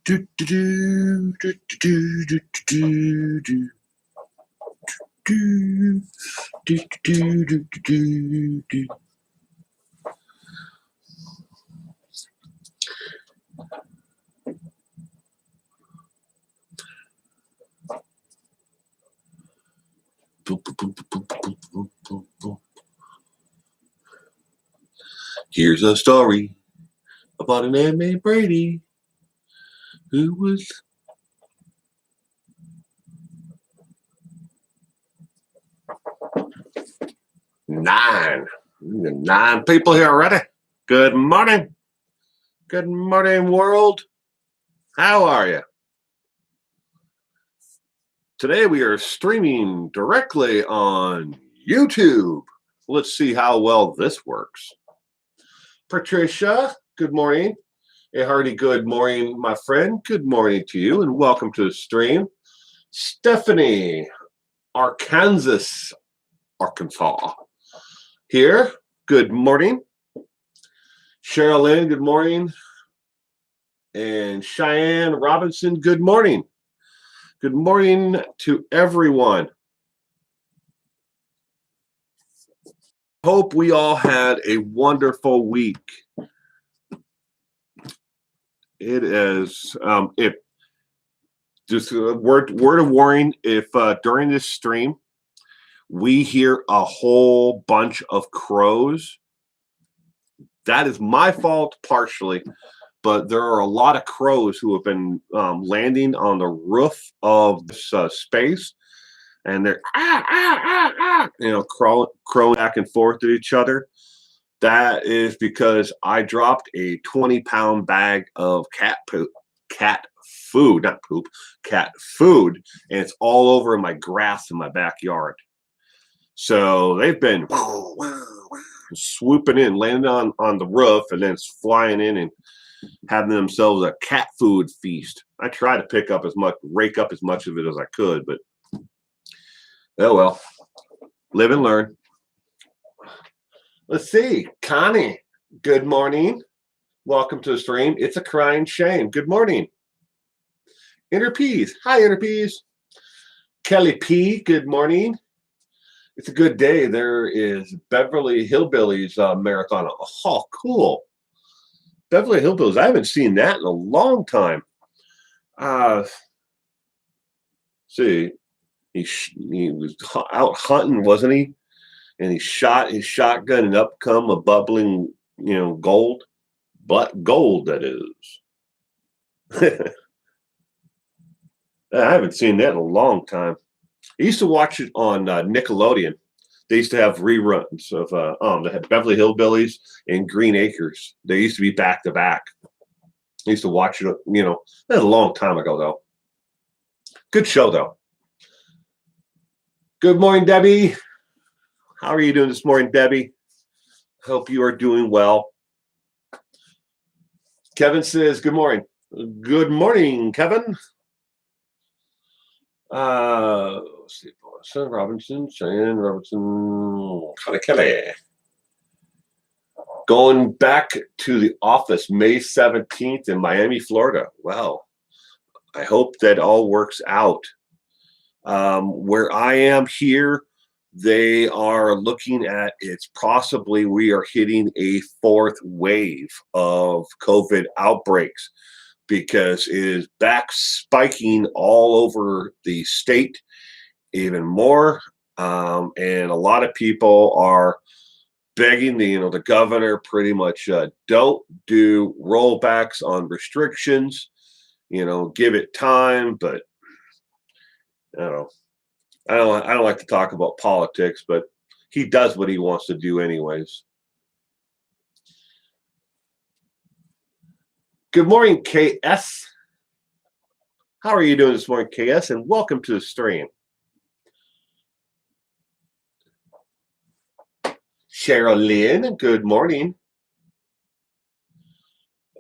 Do, do, do, do, do, do, do, do, do, do, do, do, do, do. Boom, boom, boom, boom, boom, boom, boom, boom. Here's a story about an man named Brady who was nine people here already. Good morning. Good morning, world. How are you? Today we are streaming directly on YouTube. Let's see how well this works. Patricia, good morning. A hearty good morning, my friend. Good morning to you, and welcome to the stream. Stephanie, Arkansas, here. Good morning. Cheryl Lynn, good morning. And Cheyenne Robinson, good morning. Good morning to everyone. Hope we all had a wonderful week. It is, just a word of warning, if during this stream we hear a whole bunch of crows, that is my fault partially, but there are a lot of crows who have been landing on the roof of this space, and they're crowing back and forth at each other. That is because I dropped a 20-pound bag of cat food, and it's all over my grass in my backyard. So they've been swooping in, landing on the roof, and then flying in and having themselves a cat food feast. I tried to rake up as much of it as I could, but oh well. Live and learn. Let's see. Connie, good morning. Welcome to the stream. It's a crying shame. Good morning. Inner Peas. Hi, Inner Peas. Kelly P, good morning. It's a good day. There is Beverly Hillbillies marathon. Oh, cool. Beverly Hillbillies. I haven't seen that in a long time. See, he was out hunting, wasn't he? And he shot his shotgun, and up come a bubbling, gold. But gold, that is. I haven't seen that in a long time. I used to watch it on Nickelodeon. They used to have reruns of they had Beverly Hillbillies and Green Acres. They used to be back to back. I used to watch it, that was a long time ago, though. Good show, though. Good morning, Debbie. How are you doing this morning, Debbie? Hope you are doing well. Kevin says, good morning. Good morning, Kevin. Let's see. Robinson, Cheyenne Robinson, Kelly. Going back to the office May 17th in Miami, Florida. Well, I hope that all works out. Where I am here, they are looking at we are hitting a fourth wave of COVID outbreaks because it is back spiking all over the state even more. And a lot of people are begging the governor pretty much don't do rollbacks on restrictions, give it time. But I don't know. I don't like to talk about politics, but he does what he wants to do anyways. Good morning, KS. How are you doing this morning, KS? And welcome to the stream. Cheryl Lynn, good morning.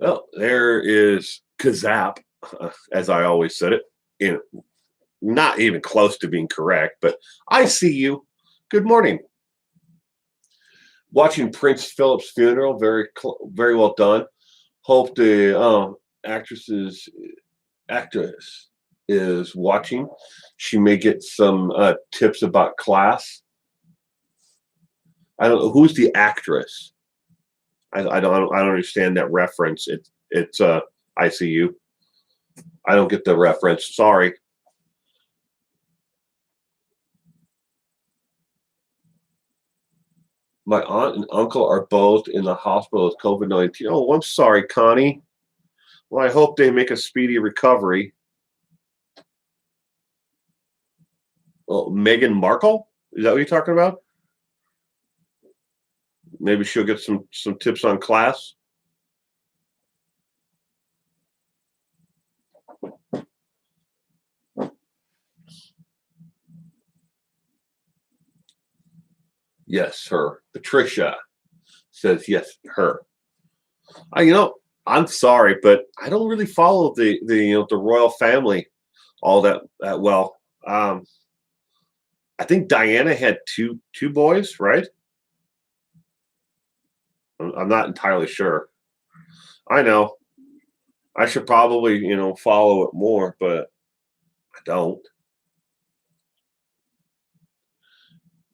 Oh, there is Kazap, as I always said it, not even close to being correct, but I see you. Good morning. Watching Prince Philip's funeral, very well done. Hope to actress's actress is watching, she may get some tips about class. I don't know who's the actress. I don't understand that reference. It's ICU. I don't get the reference. Sorry. My aunt and uncle are both in the hospital with COVID-19. Oh, I'm sorry, Connie. Well, I hope they make a speedy recovery. Oh, Meghan Markle? Is that what you're talking about? Maybe she'll get some tips on class. Yes, her. Patricia says yes, her. I'm sorry, but I don't really follow the royal family all that well. I think Diana had two boys, right? I'm not entirely sure. I know I should probably follow it more, but I don't.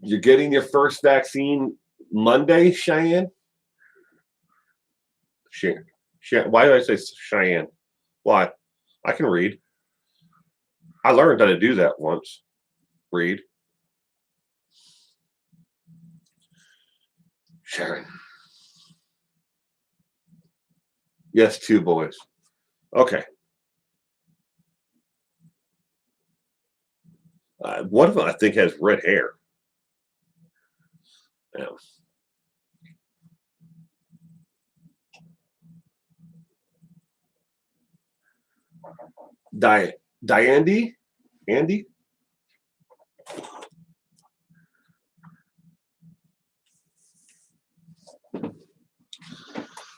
You're getting your first vaccine Monday, Cheyenne? Why did I say Cheyenne? Why? I can read. I learned how to do that once. Read. Sharon. Yes, two boys. Okay. One of them, I think, has red hair. Yeah. Diandy? Andy?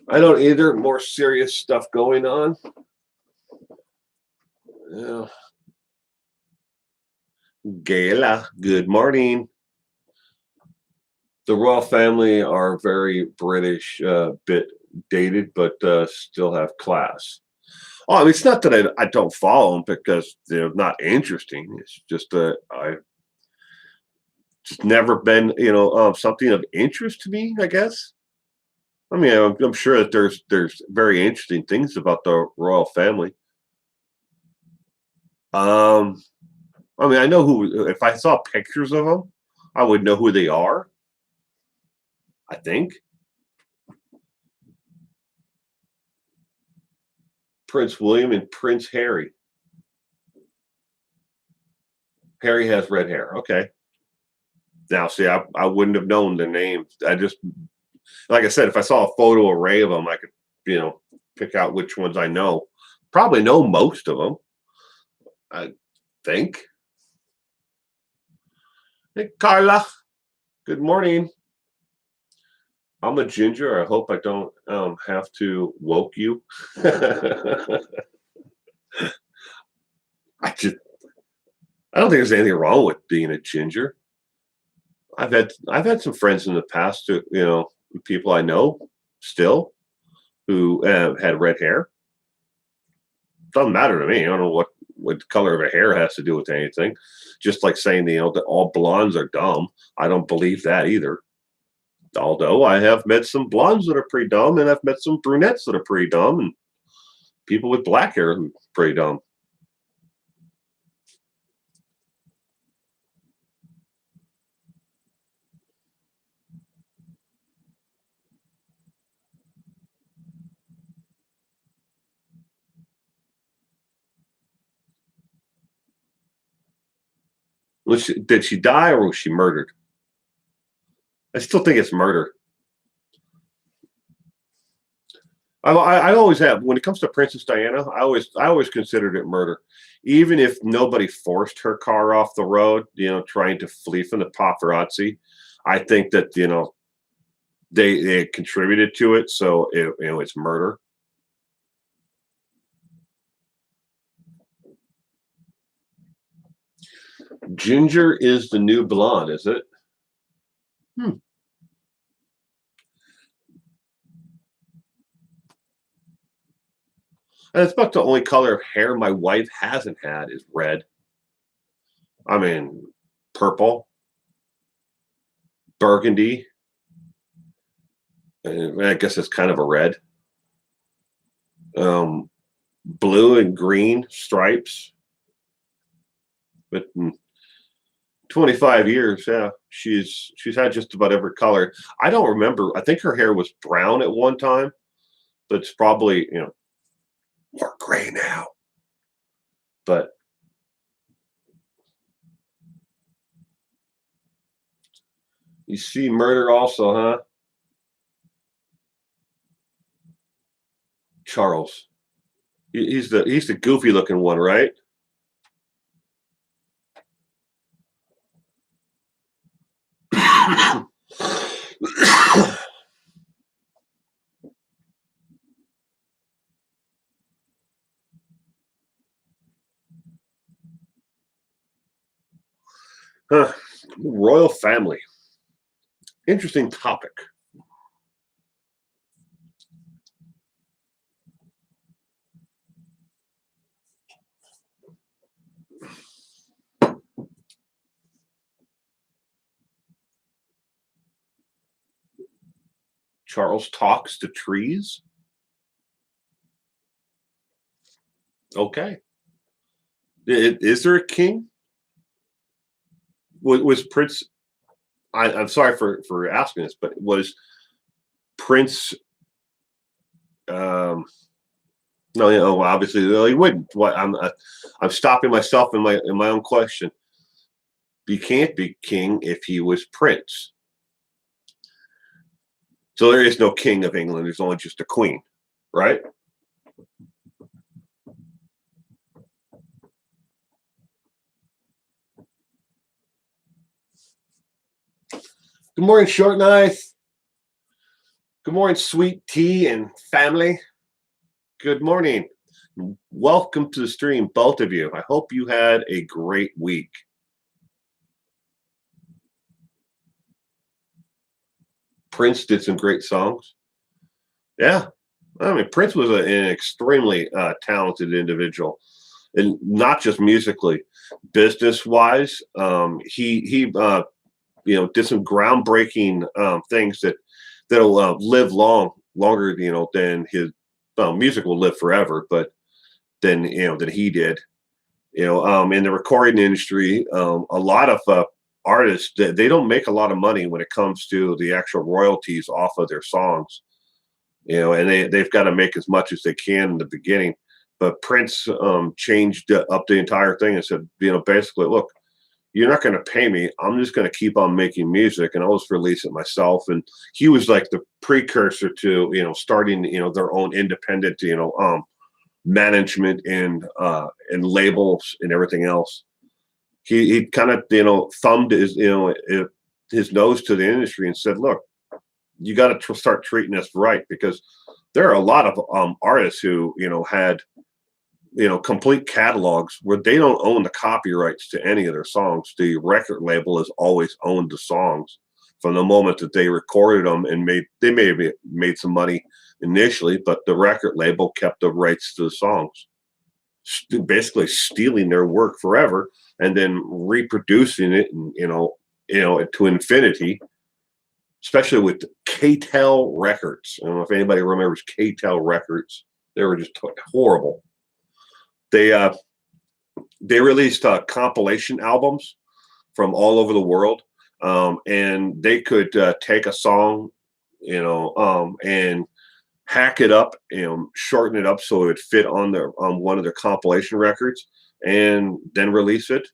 I don't either. More serious stuff going on. Yeah. Gayla, good morning. The royal family are very British, bit dated, but still have class. Oh, I mean, it's not that I don't follow them because they're not interesting. It's just that I just never been, something of interest to me, I guess. I mean, I'm sure that there's very interesting things about the royal family. I mean, I know who. If I saw pictures of them, I would know who they are. I think Prince William and Prince Harry. Harry has red hair. Okay. Now, see, I wouldn't have known the names. I just, like I said, if I saw a photo array of them, I could, pick out which ones I know. Probably know most of them. I think. Hey, Carla. Good morning. I'm a ginger. I hope I don't have to woke you. I don't think there's anything wrong with being a ginger. I've had some friends in the past, people I know still who had red hair. Doesn't matter to me. I don't know what color of a hair has to do with anything. Just like saying that all blondes are dumb. I don't believe that either. Although I have met some blondes that are pretty dumb, and I've met some brunettes that are pretty dumb, and people with black hair who are pretty dumb. Did she die or was she murdered? I still think it's murder. I always have. When it comes to Princess Diana, I always considered it murder, even if nobody forced her car off the road. Trying to flee from the paparazzi. I think that they contributed to it, so it's murder. Ginger is the new blonde, is it? Hmm. And it's about the only color of hair my wife hasn't had is red. I mean, purple, burgundy, and I guess it's kind of a red. Um, Blue and green stripes. But in 25 years, yeah, she's had just about every color. I don't remember. I think her hair was brown at one time, but it's probably more gray now. But you see murder also, huh? Charles. He's the goofy looking one, right? Huh. Royal family. Interesting topic. Charles talks to trees. Okay. Is there a king? Was Prince? I'm sorry for asking this, but was Prince? Um, no, well, obviously no, he wouldn't. What I'm stopping myself in my own question. He can't be king if he was prince. So there is no king of England. There's only just a queen, right? Good morning, Short Knife. Good morning, Sweet Tea and family. Good morning. Welcome to the stream, both of you. I hope you had a great week. Prince did some great songs. Yeah. I mean, Prince was an extremely talented individual, and not just musically, business wise. He did some groundbreaking things that'll live longer than his music will live forever, but than he did. In the recording industry, a lot of artists they don't make a lot of money when it comes to the actual royalties off of their songs. And they've got to make as much as they can in the beginning. But Prince changed up the entire thing and said, basically, look, you're not going to pay me. I'm just going to keep on making music, and I'll just release it myself. And he was like the precursor to starting their own independent management and labels and everything else. He kind of thumbed his nose to the industry and said, look, you got to start treating us right, because there are a lot of artists who had complete catalogs where they don't own the copyrights to any of their songs. The record label has always owned the songs from the moment that they recorded them, and they may have made some money initially, but the record label kept the rights to the songs, basically stealing their work forever and then reproducing it and to infinity. Especially with K-Tel Records. I don't know if anybody remembers K-Tel Records. They were just horrible. They released compilation albums from all over the world, and they could take a song, and hack it up, shorten it up so it would fit on one of their compilation records, and then release it.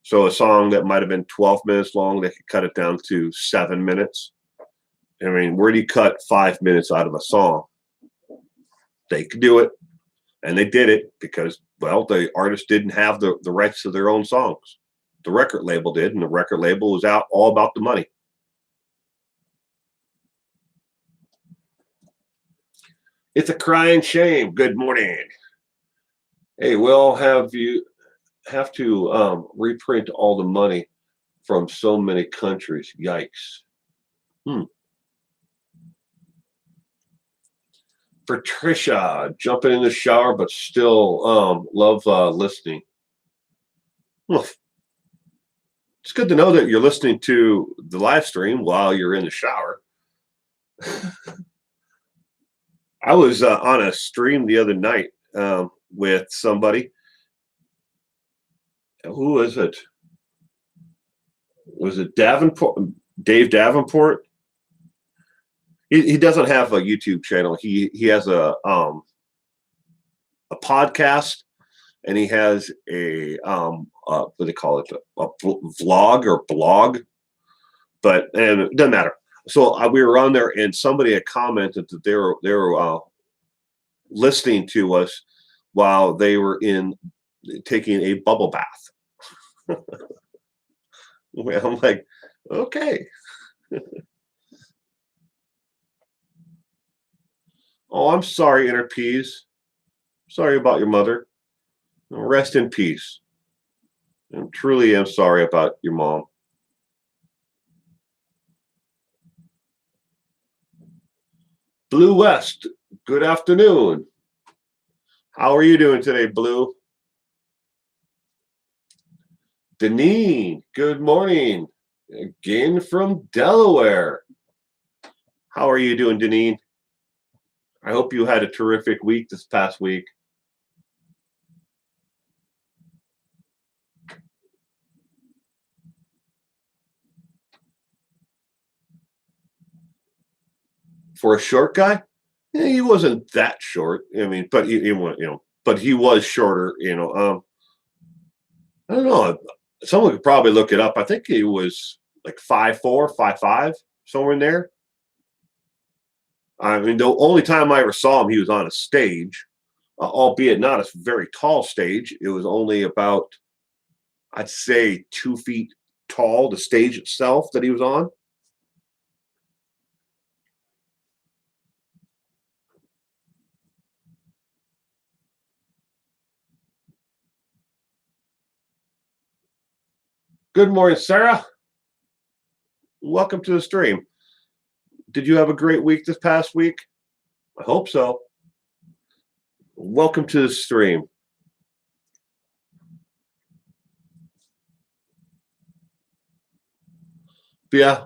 So a song that might have been 12 minutes long, they could cut it down to 7 minutes. I mean, where do you cut 5 minutes out of a song? They could do it, and they did it because, well, the artist didn't have the rights to their own songs. The record label did, and the record label was out all about the money. It's a crying shame. Good morning. Hey, we'll have to reprint all the money from so many countries. Yikes. Patricia, jumping in the shower, but still love listening. Well, it's good to know that you're listening to the live stream while you're in the shower. I was on a stream the other night with somebody. Who was it? Was it Davenport? Dave Davenport? He doesn't have a YouTube channel. He has a podcast, and he has a what do they call it? A vlog or blog, and it doesn't matter. So we were on there, and somebody had commented that they were listening to us while they were taking a bubble bath. Well, I'm like, okay. Oh, I'm sorry, Inner Peas. Sorry about your mother. Rest in peace. I truly am sorry about your mom. Blue West, good afternoon. How are you doing today, Blue? Deneen, good morning. Again from Delaware. How are you doing, Deneen? I hope you had a terrific week this past week. For a short guy, he wasn't that short. I mean, but but he was shorter. I don't know. Someone could probably look it up. I think he was like 5'4", 5'5", somewhere in there. I mean, the only time I ever saw him, he was on a stage, albeit not a very tall stage. It was only about, I'd say, 2 feet tall, the stage itself that he was on. Good morning, Sarah. Welcome to the stream. Did you have a great week this past week? I hope so. Welcome to the stream. But yeah,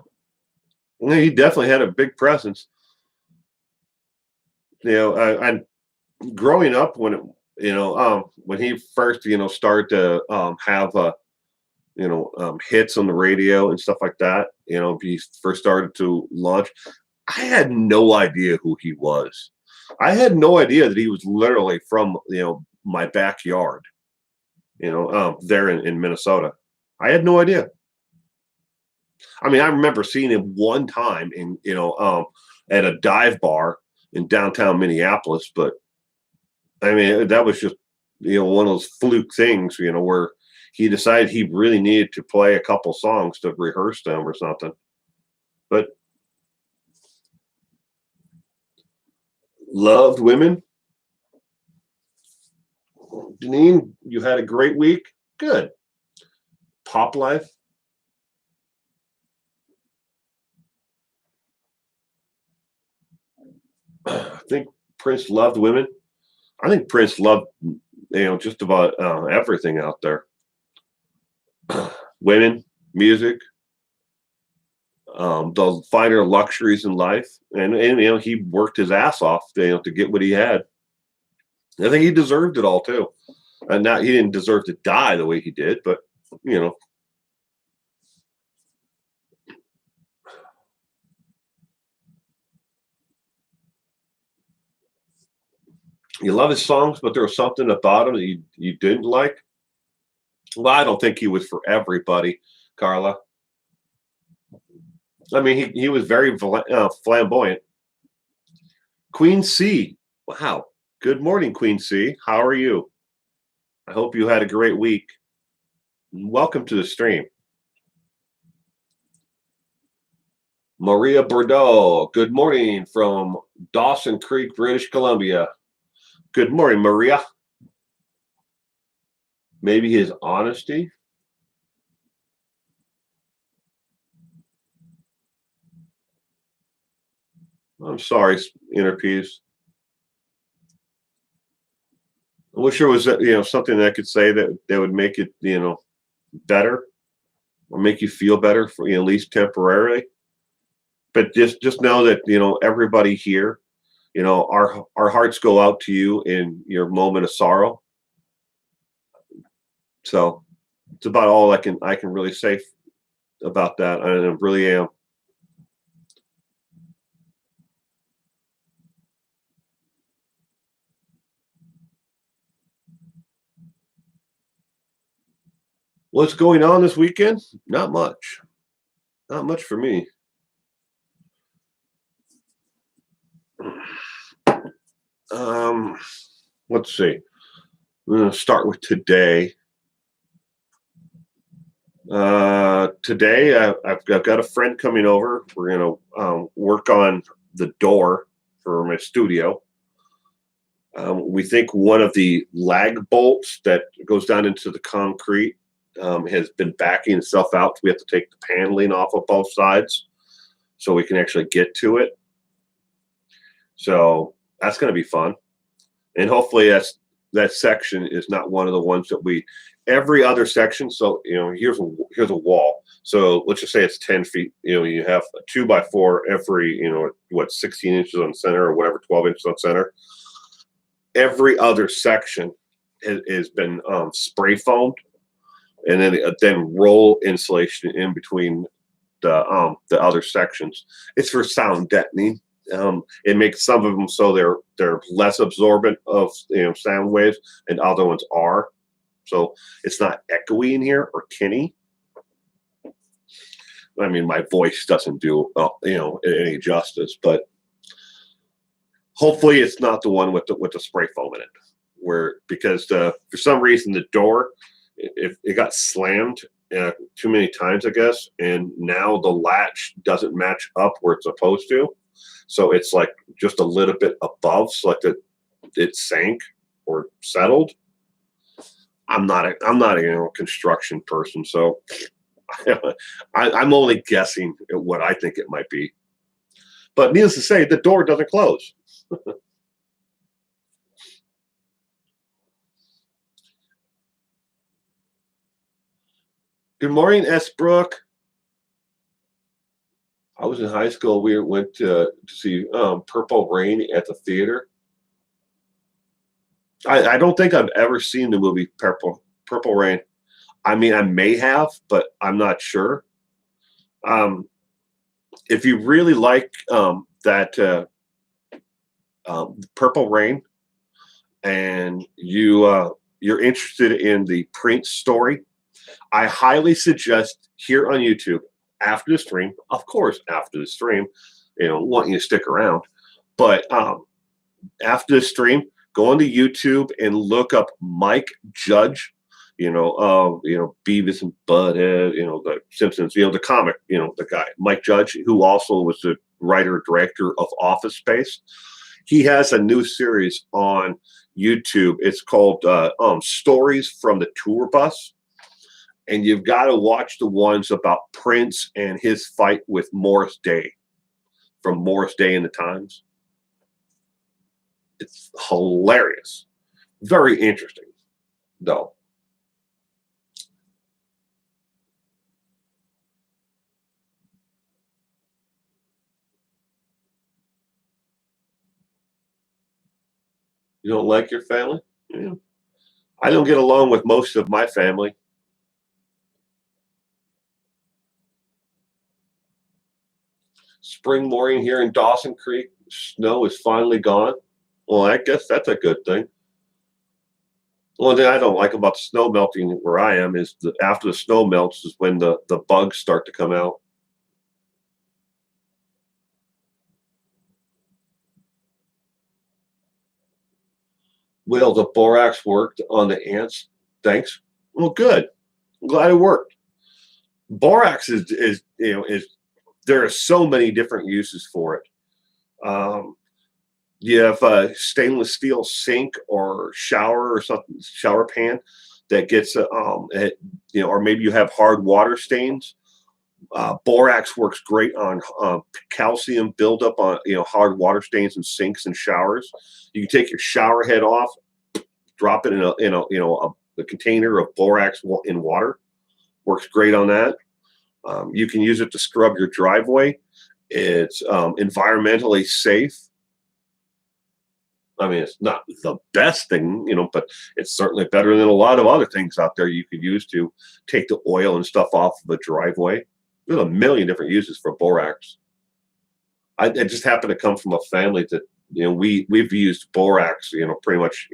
he definitely had a big presence. I growing up when he first started to have hits on the radio and stuff like that. He first started to launch. I had no idea who he was. I had no idea that he was literally from my backyard. There in Minnesota. I had no idea. I mean, I remember seeing him one time at a dive bar in downtown Minneapolis, but I mean that was just one of those fluke things where he decided he really needed to play a couple songs to rehearse them or something. But loved women. Deneen, you had a great week. Good. Pop life. I think Prince loved women. I think Prince loved just about everything out there. Women, music, the finer luxuries in life, and he worked his ass off to get what he had. I think he deserved it all too, and not he didn't deserve to die the way he did, but you love his songs, but there was something about him that you didn't like. Well, I don't think he was for everybody, Carla. I mean, he was very flamboyant. Queen C. Wow. Good morning, Queen C. How are you? I hope you had a great week. Welcome to the stream. Maria Bordeaux. Good morning from Dawson Creek, British Columbia. Good morning, Maria. Maybe his honesty. I'm sorry, Inner Peace. I wish there was something that I could say that would make it better or make you feel better for at least temporarily. But just know that everybody here, our hearts go out to you in your moment of sorrow. So it's about all I can really say about that. I really am. What's going on this weekend? Not much. Not much for me. Um, let's see. I'm going to start with today. Today, I've got a friend coming over. We're going to work on the door for my studio. We think one of the lag bolts that goes down into the concrete has been backing itself out. We have to take the paneling off of both sides so we can actually get to it. So that's going to be fun. And hopefully that section is not one of the ones that every other section. So, here's a wall. So let's just say it's 10 feet, you have a 2x4 every, 16 inches on center or whatever, 12 inches on center. Every other section has been spray foamed, and then roll insulation in between the other sections. It's for sound deadening. It makes some of them so they're less absorbent of sound waves, and other ones are. So it's not echoey in here or tinny. I mean, my voice doesn't do any justice, but hopefully it's not the one with the spray foam in it, because for some reason the door it got slammed too many times, I guess, and now the latch doesn't match up where it's supposed to. So it's like just a little bit above, so like it sank or settled. I'm not a construction person, so I'm only guessing at what I think it might be. But needless to say, the door doesn't close. Good morning, S. Brook. I was in high school. We went to see Purple Rain at the theater. I don't think I've ever seen the movie Purple Rain. I mean, I may have, but I'm not sure. If you really like that Purple Rain, and you're interested in the Prince story, I highly suggest here on YouTube after the stream. Of course, after the stream, want you to stick around, but after the stream, go onto YouTube and look up Mike Judge. Beavis and Butthead, the Simpsons, the comic, the guy, Mike Judge, who also was the writer director of Office Space. He has a new series on YouTube. It's called Stories from the Tour Bus. And you've got to watch the ones about Prince and his fight with Morris Day from Morris Day in the Times. It's hilarious. Very interesting, though. You don't like your family? Yeah. I don't get along with most of my family. Spring morning here in Dawson Creek. Snow is finally gone. Well, I guess that's a good thing. The only thing I don't like about the snow melting where I am is that after the snow melts is when the bugs start to come out. Well, the borax worked on the ants. Thanks. Well, good. I'm glad it worked. Borax is there are so many different uses for it. You have a stainless steel sink or shower or something, shower pan that gets or maybe you have hard water stains. Borax works great on calcium buildup on hard water stains in sinks and showers. You can take your shower head off, drop it in a container of borax in water. Works great on that. You can use it to scrub your driveway. It's environmentally safe. I mean, it's not the best thing, but it's certainly better than a lot of other things out there you could use to take the oil and stuff off of a driveway. There's a million different uses for borax. I just happen to come from a family that we've used borax, pretty much,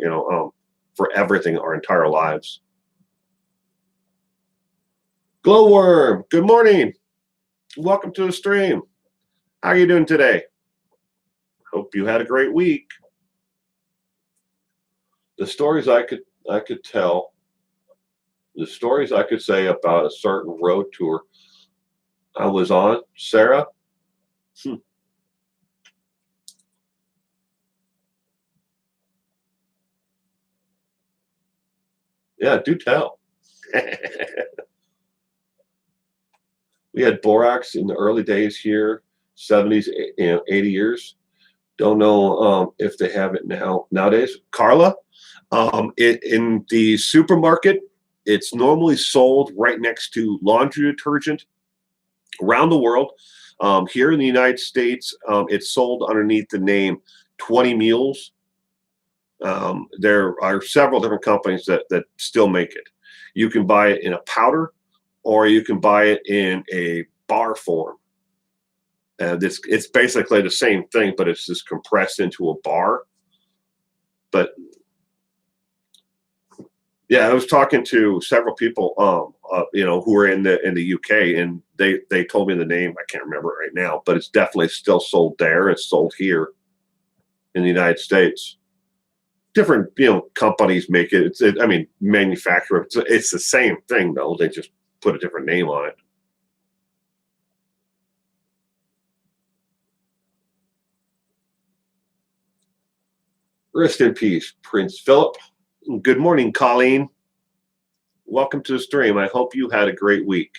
for everything our entire lives. Glowworm, good morning. Welcome to the stream. How are you doing today? Hope you had a great week. The stories I could tell, the stories I could say about a certain road tour I was on, Sarah. Yeah, do tell. We had borax in the early days here, 70s, 80 years. Don't know if they have it nowadays. Carla, in the supermarket, it's normally sold right next to laundry detergent around the world. Here in the United States, it's sold underneath the name 20 Mules. There are several different companies that still make it. You can buy it in a powder, or you can buy it in a bar form. And it's basically the same thing, but it's just compressed into a bar. But yeah, I was talking to several people, who are in the UK, and they told me the name. I can't remember it right now, but it's definitely still sold there. It's sold here in the United States. Different, companies make it. Manufacturer. It's the same thing though. They just put a different name on it. Rest in peace, Prince Philip. Good morning, Colleen. Welcome to the stream. I hope you had a great week.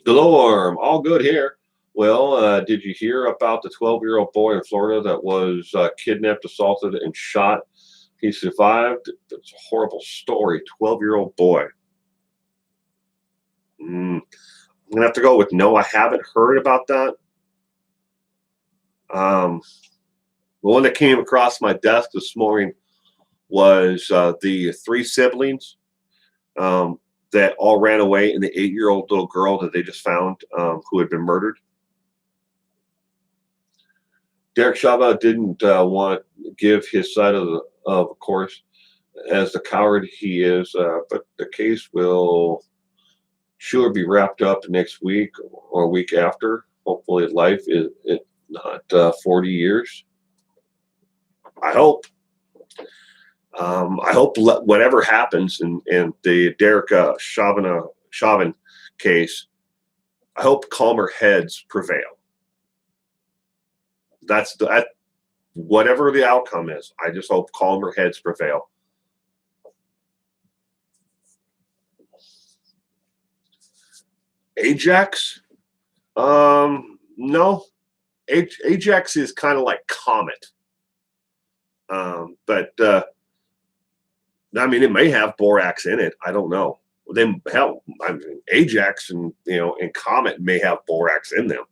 Glowworm, all good here. Well, did you hear about the 12-year-old boy in Florida that was kidnapped, assaulted, and shot? He survived. It's a horrible story. 12-year-old boy. I'm going to have to go with no. I haven't heard about that. The one that came across my desk this morning was the 3 siblings that all ran away, and the 8-year-old little girl that they just found who had been murdered. Derek Chauvin didn't want to give his side of course, as the coward he is, but the case will sure be wrapped up next week or week after. Hopefully life is not 40 years. I hope. I hope whatever happens in the Derek Chauvin case, I hope calmer heads prevail. That's whatever the outcome is. I just hope calmer heads prevail. Ajax? No. Ajax is kind of like Comet. But it may have borax in it. I don't know. Ajax and Comet may have borax in them.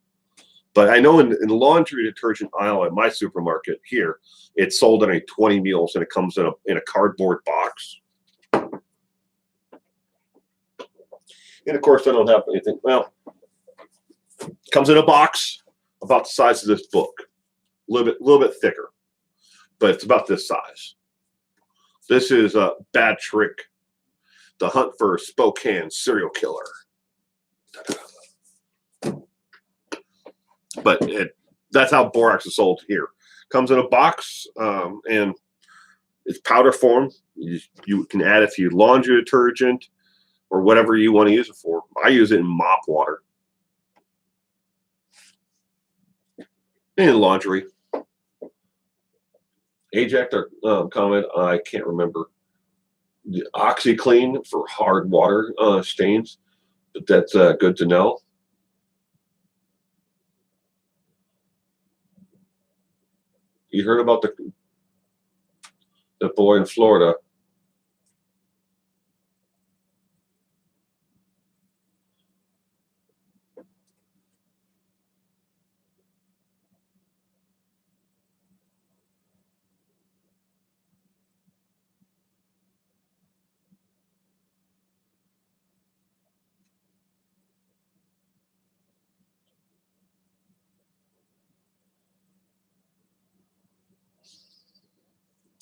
But I know in the laundry detergent aisle at my supermarket here, it's sold in a 20 Mules, and it comes in a cardboard box. And of course, I don't have anything. Well, it comes in a box about the size of this book, a little bit thicker, but it's about this size. This is a Bad Trick, The Hunt for Spokane Serial Killer. But that's how borax is sold here. Comes in a box, and it's powder form. You can add it to your laundry detergent or whatever you want to use it for. I use it in mop water. In laundry. Ajax comment, I can't remember. The OxyClean for hard water stains, but that's good to know. You heard about the boy in Florida.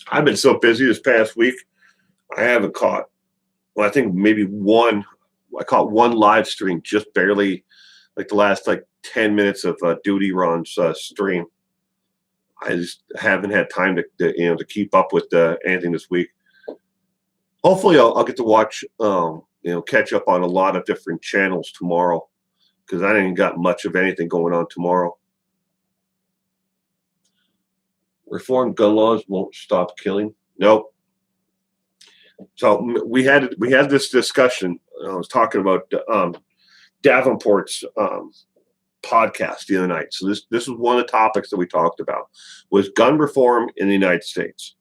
I've been so busy this past week. I haven't caught. Well, I think maybe one. I caught one live stream, just barely, like the last like 10 minutes of Duty Ron's stream. I just haven't had time to keep up with anything this week. Hopefully, I'll get to watch catch up on a lot of different channels tomorrow because I ain't got much of anything going on tomorrow. Reform gun laws won't stop killing. Nope. So we had this discussion. I was talking about Davenport's podcast the other night. So this is one of the topics that we talked about was gun reform in the United States.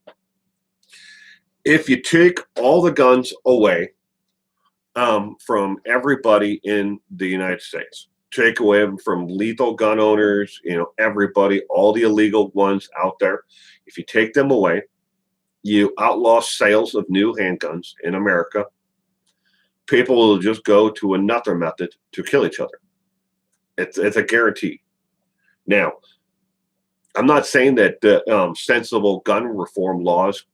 If you take all the guns away from everybody in the United States, take away them from lethal gun owners, everybody, all the illegal ones out there. If you take them away, you outlaw sales of new handguns in America. People will just go to another method to kill each other. It's a guarantee. Now, I'm not saying that sensible gun reform laws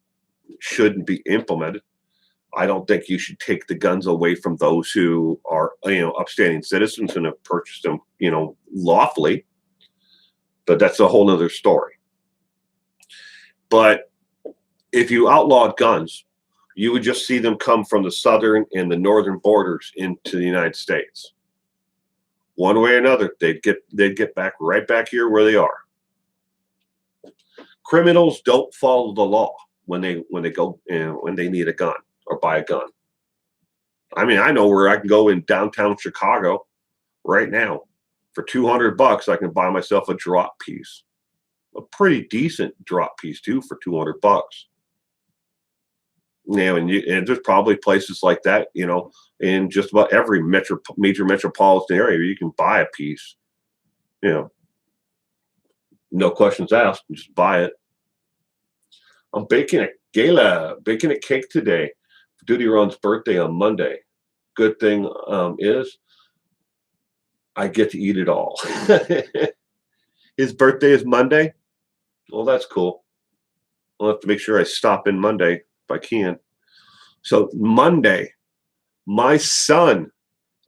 shouldn't be implemented. I don't think you should take the guns away from those who are, upstanding citizens and have purchased them, lawfully. But that's a whole other story. But if you outlawed guns, you would just see them come from the southern and the northern borders into the United States. One way or another, they'd get back right back here where they are. Criminals don't follow the law when they go when they need a gun or buy a gun. I mean, I know where I can go in downtown Chicago right now for $200. I can buy myself a drop piece, a pretty decent drop piece too, for $200. And there's probably places like that, in just about every major metropolitan area where you can buy a piece, no questions asked, just buy it. I'm baking a cake today. Duty Ron's birthday on Monday. Good thing is I get to eat it all. His birthday is Monday. Well, that's cool. I'll have to make sure I stop in Monday if I can. So Monday, my son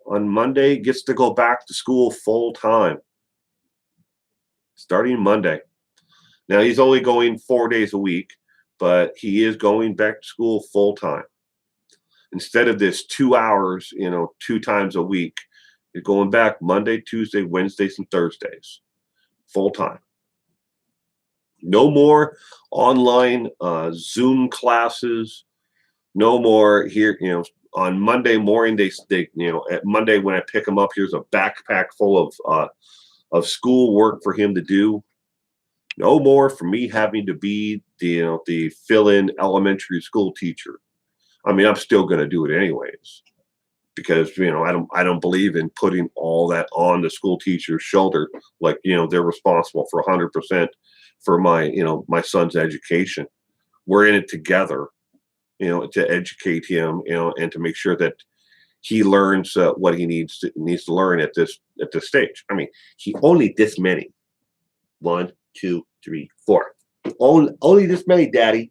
on Monday gets to go back to school full time. Starting Monday. Now he's only going 4 days a week, but he is going back to school full time. Instead of this 2 hours, 2 times a week, you're going back Monday, Tuesday, Wednesdays, and Thursdays, full time. No more online Zoom classes. No more here, on Monday morning, they at Monday when I pick him up, here's a backpack full of school work for him to do. No more for me having to be the fill-in elementary school teacher. I mean, I'm still going to do it anyways because I don't believe in putting all that on the school teacher's shoulder. Like they're responsible for 100% for my son's education. We're in it together, to educate him, and to make sure that he learns what he needs to learn at this stage. I mean, he only this many. 1, 2, 3, 4. Only this many, Daddy.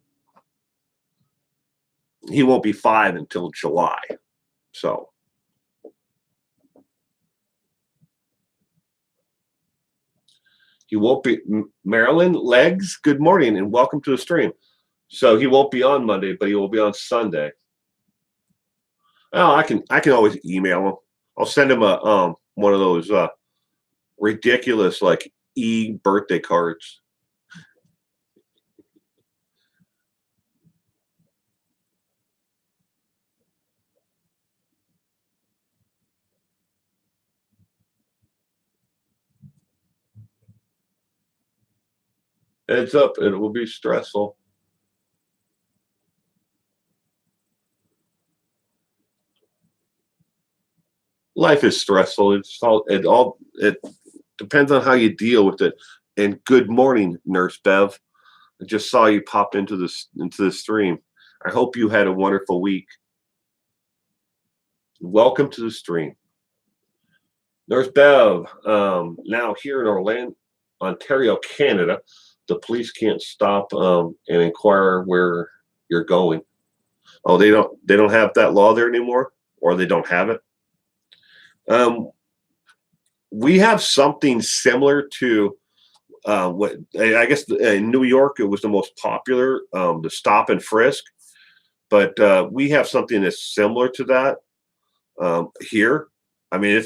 He won't be 5 until July. So he won't be. Marilyn Legs, good morning and welcome to the stream. So he won't be on Monday, but he will be on Sunday. Oh, I can always email him. I'll send him a one of those ridiculous like birthday cards. Heads up, it will be stressful. Life is stressful. It depends on how you deal with it. And good morning, Nurse Bev. I just saw you pop into the stream. I hope you had a wonderful week. Welcome to the stream. Nurse Bev, now here in Orlando, Ontario, Canada, the police can't stop and inquire where you're going. Oh, they don't have that law there anymore, or they don't have it. We have something similar to what I guess in New York it was the most popular, the stop and frisk, but we have something that's similar to that here. I mean,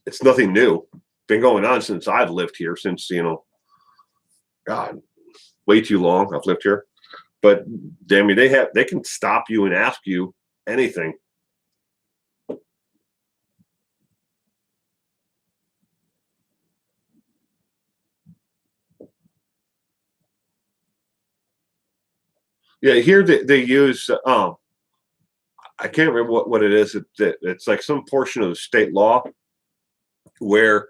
it's nothing new. Been going on since I've lived here, since God, way too long. I've lived here, but I mean, they can stop you and ask you anything. Yeah, here they use I can't remember what it is. It's like some portion of the state law where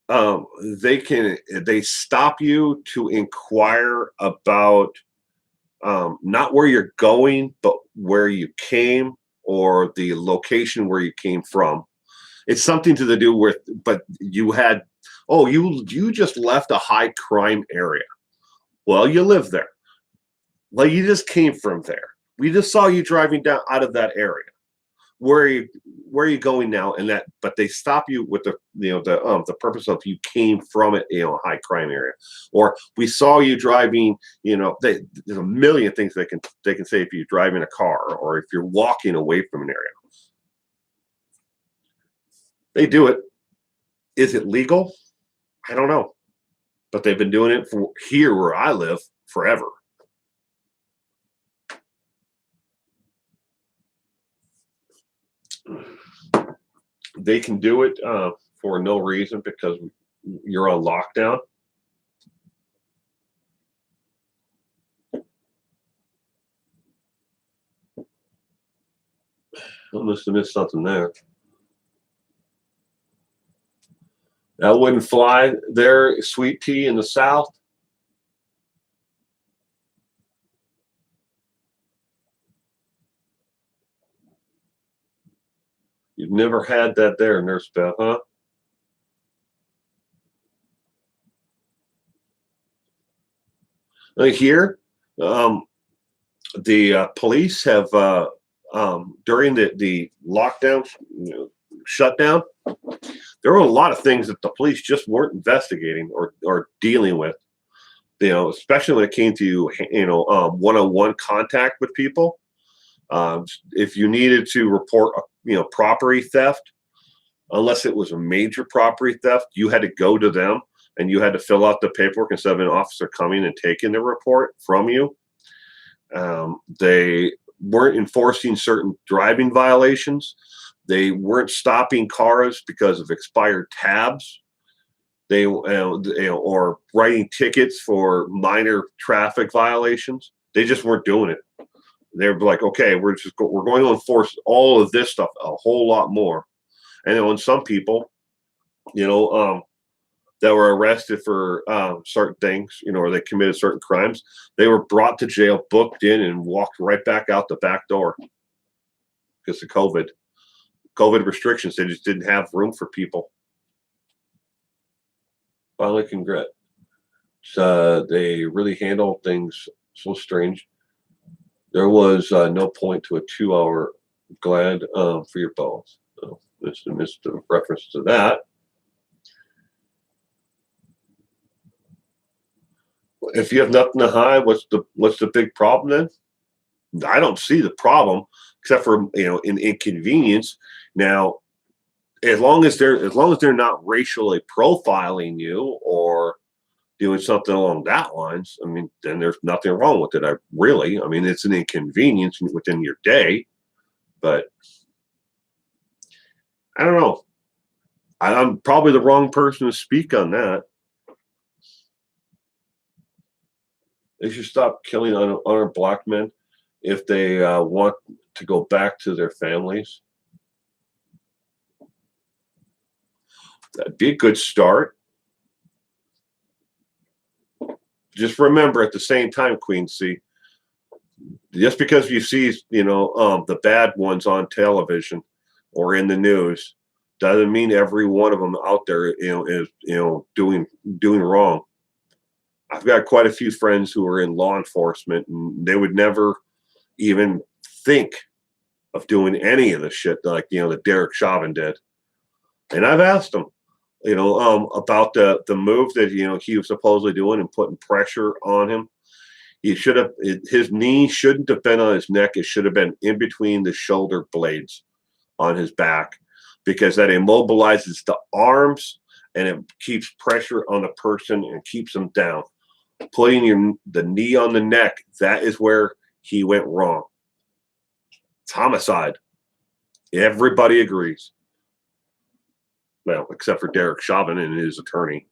they stop you to inquire about not where you're going, but where you came or the location where you came from. It's something to do with, but you just left a high crime area. Well, you live there. Well, you just came from there. We just saw you driving down out of that area. Where are you going now? And that, but they stop you with the purpose of you came from it, a high crime area, or we saw you driving. There's a million things they can say if you drive in a car or if you're walking away from an area. They do it. Is it legal? I don't know, but they've been doing it for here where I live forever. They can do it for no reason because you're on lockdown. I must have missed something there. That wouldn't fly there, sweet tea in the South. You've never had that there, Nurse Beth, huh? Here, the police have during the lockdown, shutdown, there were a lot of things that the police just weren't investigating or dealing with. Especially when it came to one-on-one contact with people. If you needed to report property theft, unless it was a major property theft, you had to go to them and you had to fill out the paperwork instead of an officer coming and taking the report from you. They weren't enforcing certain driving violations. They weren't stopping cars because of expired tabs. They or writing tickets for minor traffic violations. They just weren't doing it. They're like, okay, we're going to enforce all of this stuff a whole lot more. And then when some people, that were arrested for certain things, or they committed certain crimes, they were brought to jail, booked in, and walked right back out the back door because of COVID restrictions. They just didn't have room for people. Finally, congrats. They really handle things so strange. There was no point to a 2-hour glad for your balls. So missed the reference to that. If you have nothing to hide, what's the big problem then? I don't see the problem except for an inconvenience. Now, as long as they're not racially profiling you or doing something along that lines, I mean, then there's nothing wrong with it. I mean, it's an inconvenience within your day, but I don't know. I'm probably the wrong person to speak on that. They should stop killing unarmed black men if they want to go back to their families. That'd be a good start. Just remember at the same time, Queen C, just because you see, the bad ones on television or in the news, doesn't mean every one of them out there, is doing wrong. I've got quite a few friends who are in law enforcement, and they would never even think of doing any of the shit like that Derek Chauvin did. And I've asked him, about the move that he was supposedly doing and putting pressure on him. He should have his knee shouldn't have been on his neck. It should have been in between the shoulder blades on his back, because that immobilizes the arms and it keeps pressure on the person and keeps them down. Putting the knee on the neck, that is where he went wrong. It's homicide. Everybody agrees. Well, except for Derek Chauvin and his attorney.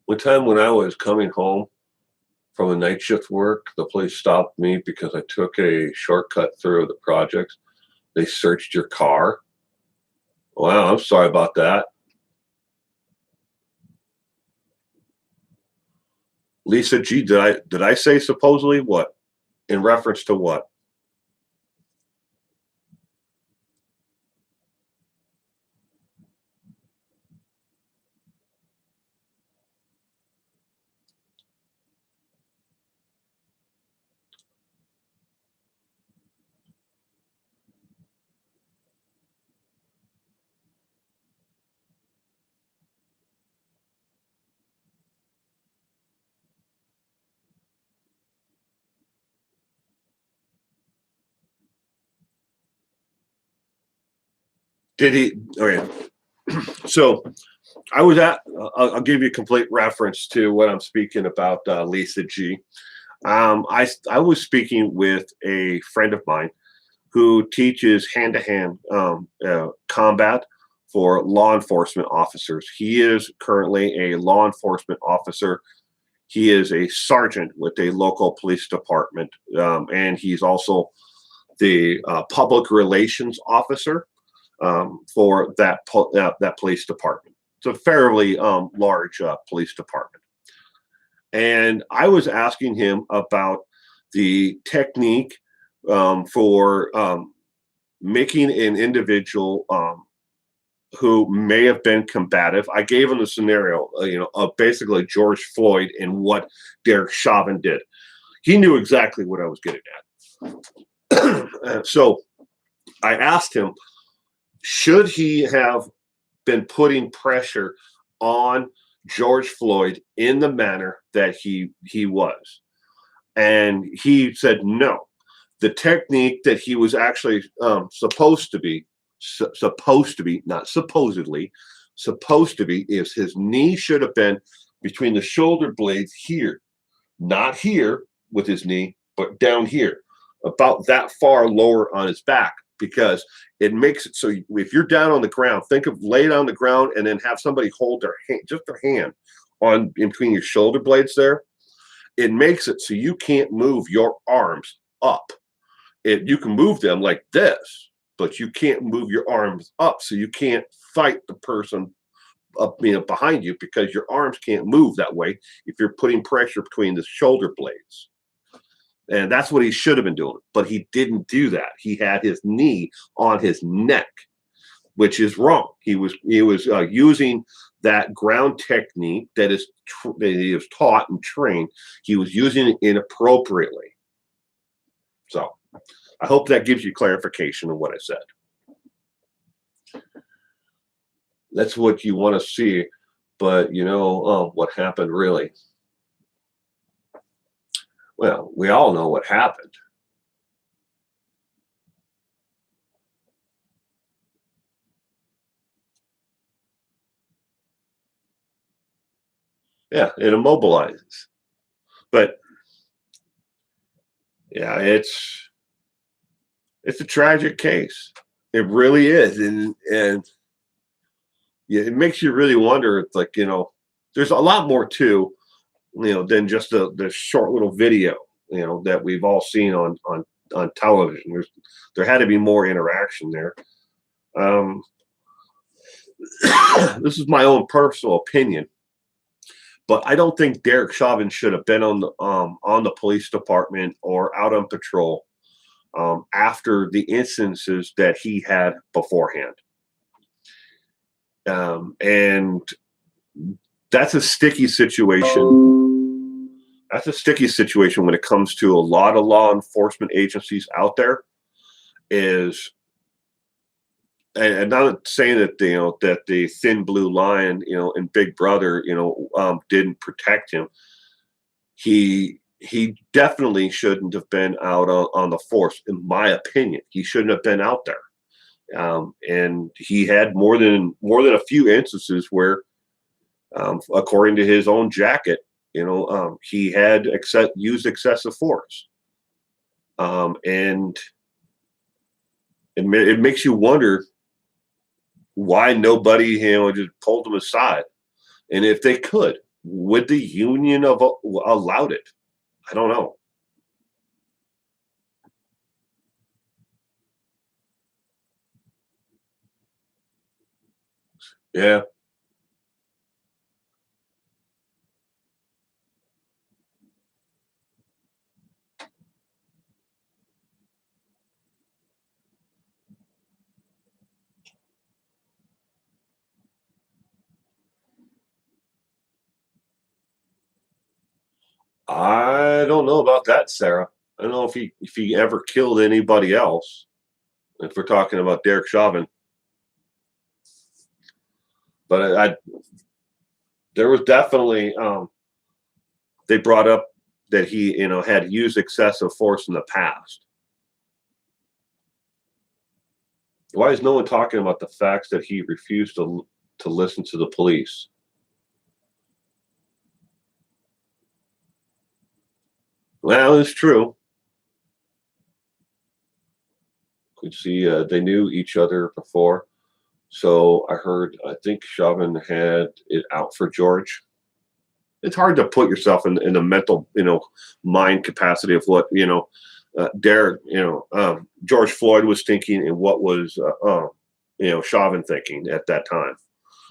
One time when I was coming home from a night shift work, the police stopped me because I took a shortcut through the projects. They searched your car. Wow, I'm sorry about that. Lisa G, did I say supposedly what? In reference to what? Did he? Okay. So I was at, I'll give you a complete reference to what I'm speaking about, Lisa G. I was speaking with a friend of mine who teaches hand-to-hand combat for law enforcement officers. He is currently a law enforcement officer. He is a sergeant with a local police department, and he's also the public relations officer for that police department. It's a fairly large police department. And I was asking him about the technique for making an individual who may have been combative. I gave him the scenario, of basically George Floyd and what Derek Chauvin did. He knew exactly what I was getting at. So I asked him, should he have been putting pressure on George Floyd in the manner that he was? And he said no. The technique that he was actually supposed to be, not supposedly, supposed to be, is his knee should have been between the shoulder blades here, not here with his knee, but down here, about that far lower on his back, because it makes it so if you're down on the ground, think of lay it on the ground and then have somebody hold their hand, just their hand on in between your shoulder blades there. It makes it so you can't move your arms up. You can move them like this, but you can't move your arms up, so you can't fight the person up, behind you, because your arms can't move that way if you're putting pressure between the shoulder blades. And that's what he should have been doing, but he didn't do that. He had his knee on his neck, which is wrong. He was using that ground technique that he was taught and trained. He was using it inappropriately. So I hope that gives you clarification of what I said. That's what you want to see, but what happened really? Well, we all know what happened. Yeah, it immobilizes. But yeah, it's a tragic case. It really is, and yeah, it makes you really wonder. It's like there's a lot more to, than just the short little video, that we've all seen on television. There had to be more interaction there. Um, this is my own personal opinion, but I don't think Derek Chauvin should have been on the police department or out on patrol after the instances that he had beforehand. And that's a sticky situation. That's a sticky situation when it comes to a lot of law enforcement agencies out there. And not saying that that the thin blue line, and Big Brother, didn't protect him. He definitely shouldn't have been out on the force, in my opinion. He shouldn't have been out there. And he had more than a few instances where, according to his own jacket, he had used excessive force. And it makes you wonder why nobody, just pulled him aside. And if they could, would the union have allowed it? I don't know. Yeah. I don't know about that, Sarah. I don't know if he ever killed anybody else. If we're talking about Derek Chauvin, but there was definitely they brought up that he had used excessive force in the past. Why is no one talking about the facts that he refused to listen to the police? Well, it's true. Could see they knew each other before. So I think Chauvin had it out for George. It's hard to put yourself in the mental, mind capacity of what, Derek, George Floyd was thinking and what was, Chauvin thinking at that time.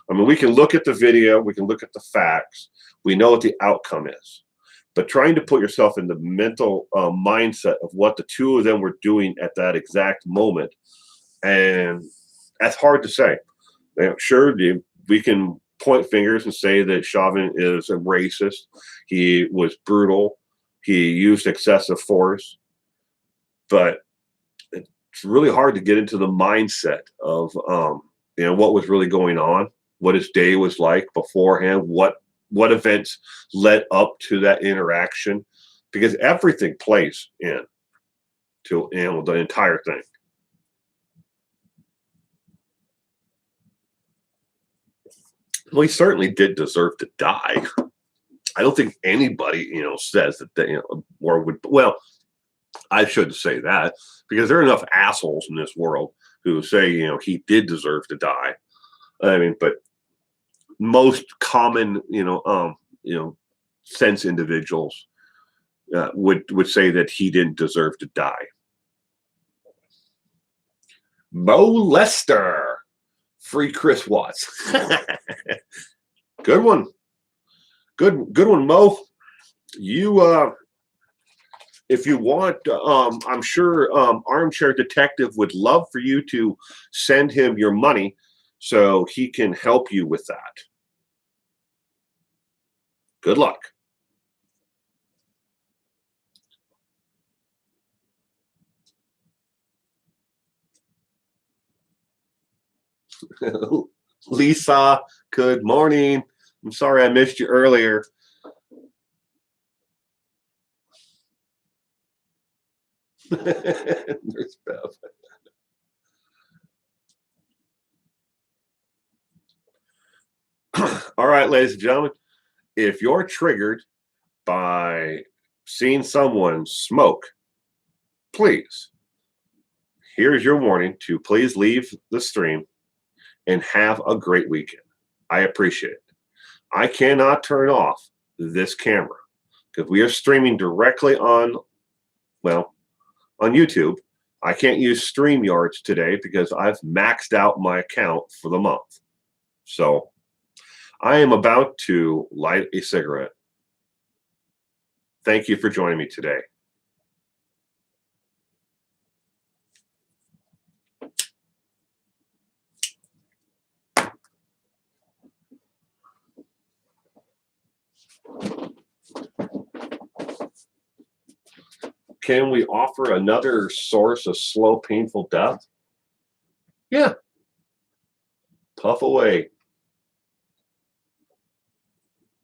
I mean, we can look at the video, we can look at the facts, we know what the outcome is. But trying to put yourself in the mental mindset of what the two of them were doing at that exact moment, and that's hard to say. Sure, we can point fingers and say that Chauvin is a racist. He was brutal. He used excessive force. But it's really hard to get into the mindset of what was really going on, what his day was like beforehand, what events led up to that interaction, because everything plays in to the entire thing. Well, he certainly did deserve to die. I don't think anybody, says that they, or would. Well, I shouldn't say that, because there are enough assholes in this world who say, he did deserve to die. I mean, but most common, sense individuals would say that he didn't deserve to die. Mo Lester, free Chris Watts. Good one. Good one, Mo. You if you want, I'm sure Armchair Detective would love for you to send him your money so he can help you with that. Good luck. Lisa, good morning. I'm sorry I missed you earlier. Nurse Bev. All right, ladies and gentlemen, if you're triggered by seeing someone smoke, please, here's your warning to please leave the stream and have a great weekend. I appreciate it. I cannot turn off this camera because we are streaming directly on, well, on YouTube. I can't use StreamYards today because I've maxed out my account for the month. So I am about to light a cigarette. Thank you for joining me today. Can we offer another source of slow, painful death? Yeah. Puff away.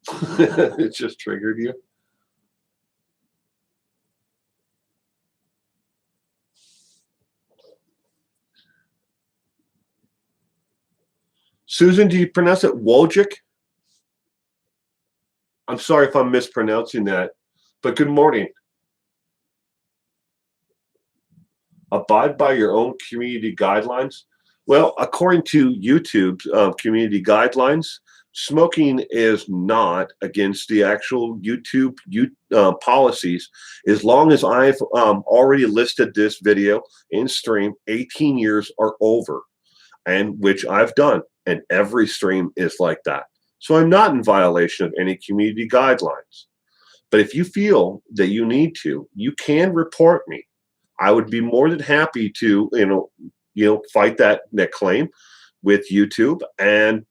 It just triggered you. Susan, do you pronounce it Wojcik? I'm sorry if I'm mispronouncing that, but good morning. Abide by your own community guidelines. Well, according to YouTube's community guidelines, smoking is not against the actual YouTube policies. As long as I've already listed this video in stream, 18 years or over, and which I've done, and every stream is like that. So I'm not in violation of any community guidelines. But if you feel that you need to, you can report me. I would be more than happy to, fight that claim with YouTube. And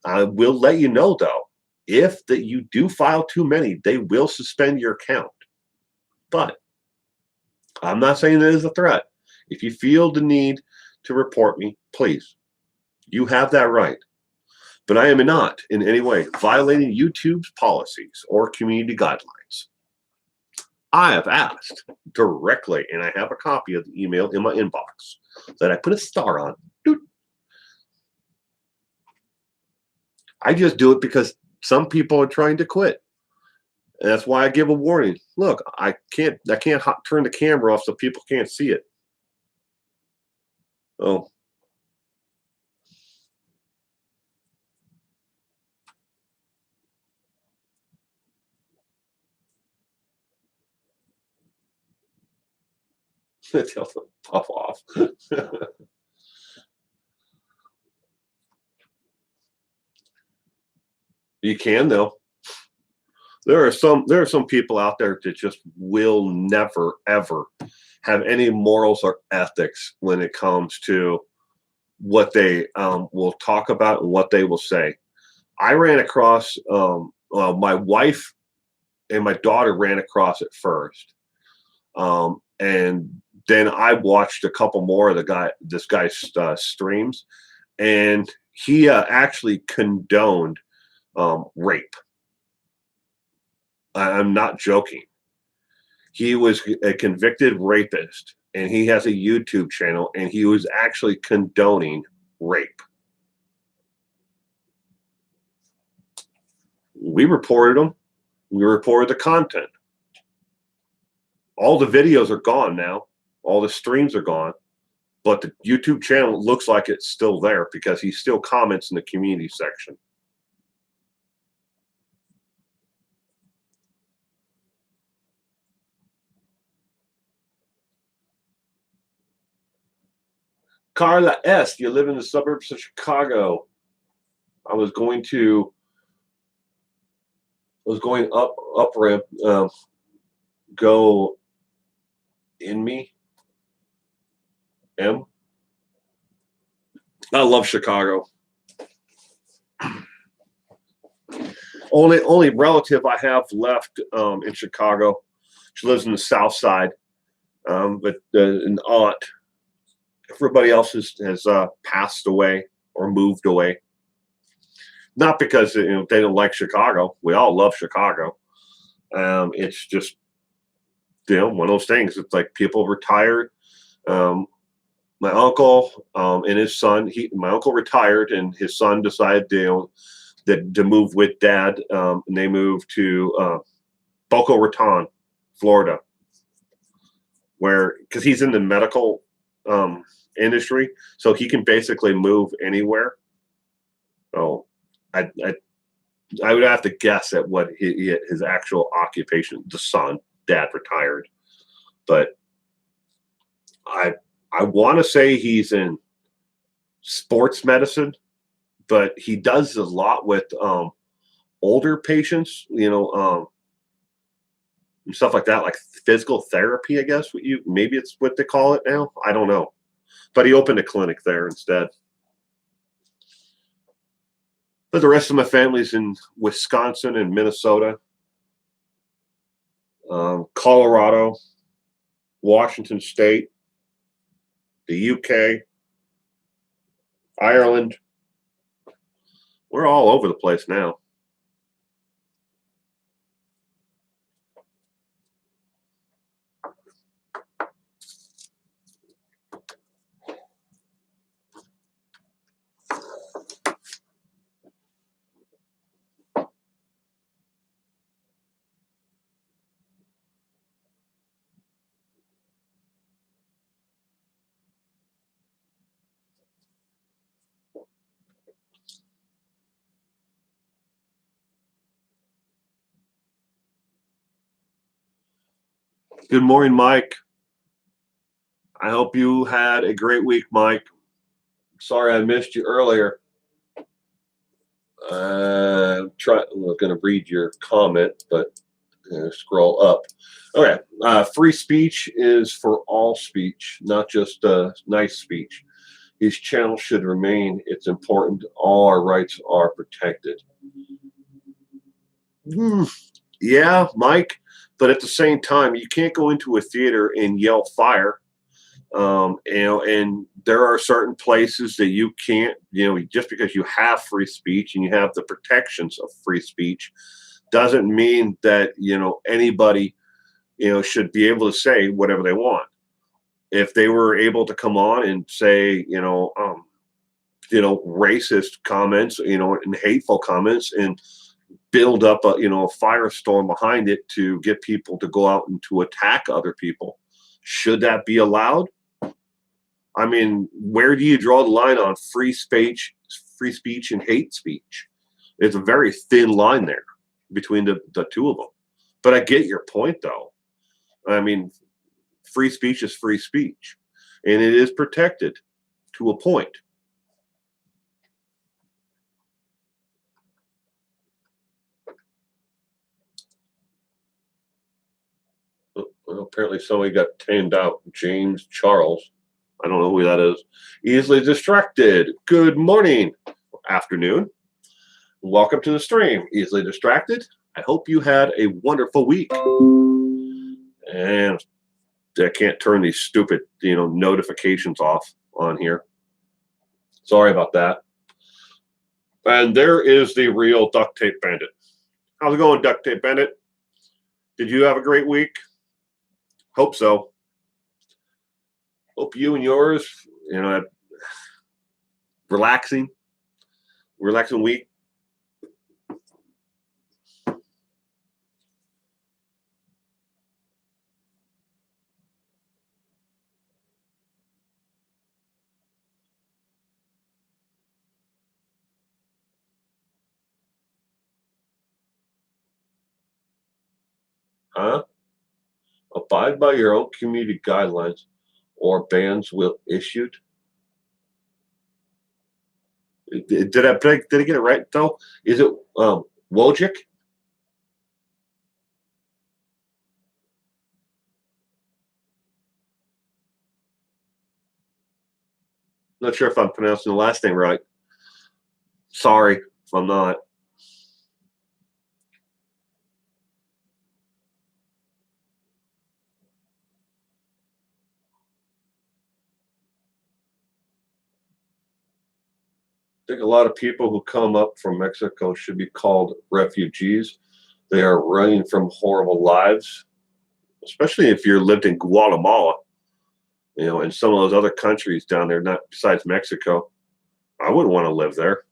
I will let you know, though, if that you do file too many, they will suspend your account. But I'm not saying that is a threat. If you feel the need to report me, please, you have that right. But I am not in any way violating YouTube's policies or community guidelines. I have asked directly, and I have a copy of the email in my inbox that I put a star on. Doot. I just do it because some people are trying to quit. And that's why I give a warning. Look, I can't turn the camera off so people can't see it. Oh. Tell them puff off. You can, though. There are some people out there that just will never ever have any morals or ethics when it comes to what they will talk about and what they will say. I ran across my wife and my daughter ran across it first, and then I watched a couple more of this guy's streams, and he actually condoned rape. I'm not joking. He was a convicted rapist, and he has a YouTube channel, and he was actually condoning rape. We reported him. We reported the content. All the videos are gone now. All the streams are gone. But the YouTube channel looks like it's still there because he still comments in the community section. Carla S., you live in the suburbs of Chicago. I was going up ramp, go in me. M. I love Chicago. Only relative I have left in Chicago. She lives in the South Side, but an aunt. Everybody else has passed away or moved away. Not because they don't like Chicago. We all love Chicago. It's just one of those things. It's like people retired. My uncle and his son. My uncle retired, and his son decided to move with dad, and they moved to Boca Raton, Florida, because he's in the medical industry, so he can basically move anywhere. Oh, I would have to guess at what his actual occupation. The son, dad retired, but I I want to say he's in sports medicine, but he does a lot with older patients. And stuff like that, like physical therapy. I guess maybe it's what they call it now. I don't know, but he opened a clinic there instead. But the rest of my family's in Wisconsin and Minnesota, Colorado, Washington State, the UK, Ireland. We're all over the place now. Good morning, Mike. I hope you had a great week, Mike. Sorry I missed you earlier. I'm going to read your comment, but scroll up. Okay. Free speech is for all speech, not just nice speech. His channel should remain. It's important. All our rights are protected. Yeah, Mike. But at the same time, you can't go into a theater and yell fire. And there are certain places that you can't, just because you have free speech and you have the protections of free speech doesn't mean that, anybody, should be able to say whatever they want. If they were able to come on and say, racist comments, and hateful comments and build up a firestorm behind it to get people to go out and to attack other people, should that be allowed? I mean, where do you draw the line on free speech and hate speech? It's a very thin line there between the two of them. But I get your point, though. I mean, free speech is free speech, and it is protected to a point. Well, apparently somebody got tamed out. James Charles. I don't know who that is. Easily distracted. Good morning, afternoon. Welcome to the stream. Easily distracted. I hope you had a wonderful week. And I can't turn these stupid, notifications off on here. Sorry about that. And there is the real Duct Tape Bandit. How's it going, Duct Tape Bandit? Did you have a great week? Hope so. Hope you and yours, relaxing week. Huh? Abide by your own community guidelines or bans will issued. Did I get it right though? Is it Wojcik? Not sure if I'm pronouncing the last name right. Sorry if I'm not. I think a lot of people who come up from Mexico should be called refugees. They are running from horrible lives, especially if you're lived in Guatemala, and some of those other countries down there, not besides Mexico. I wouldn't want to live there.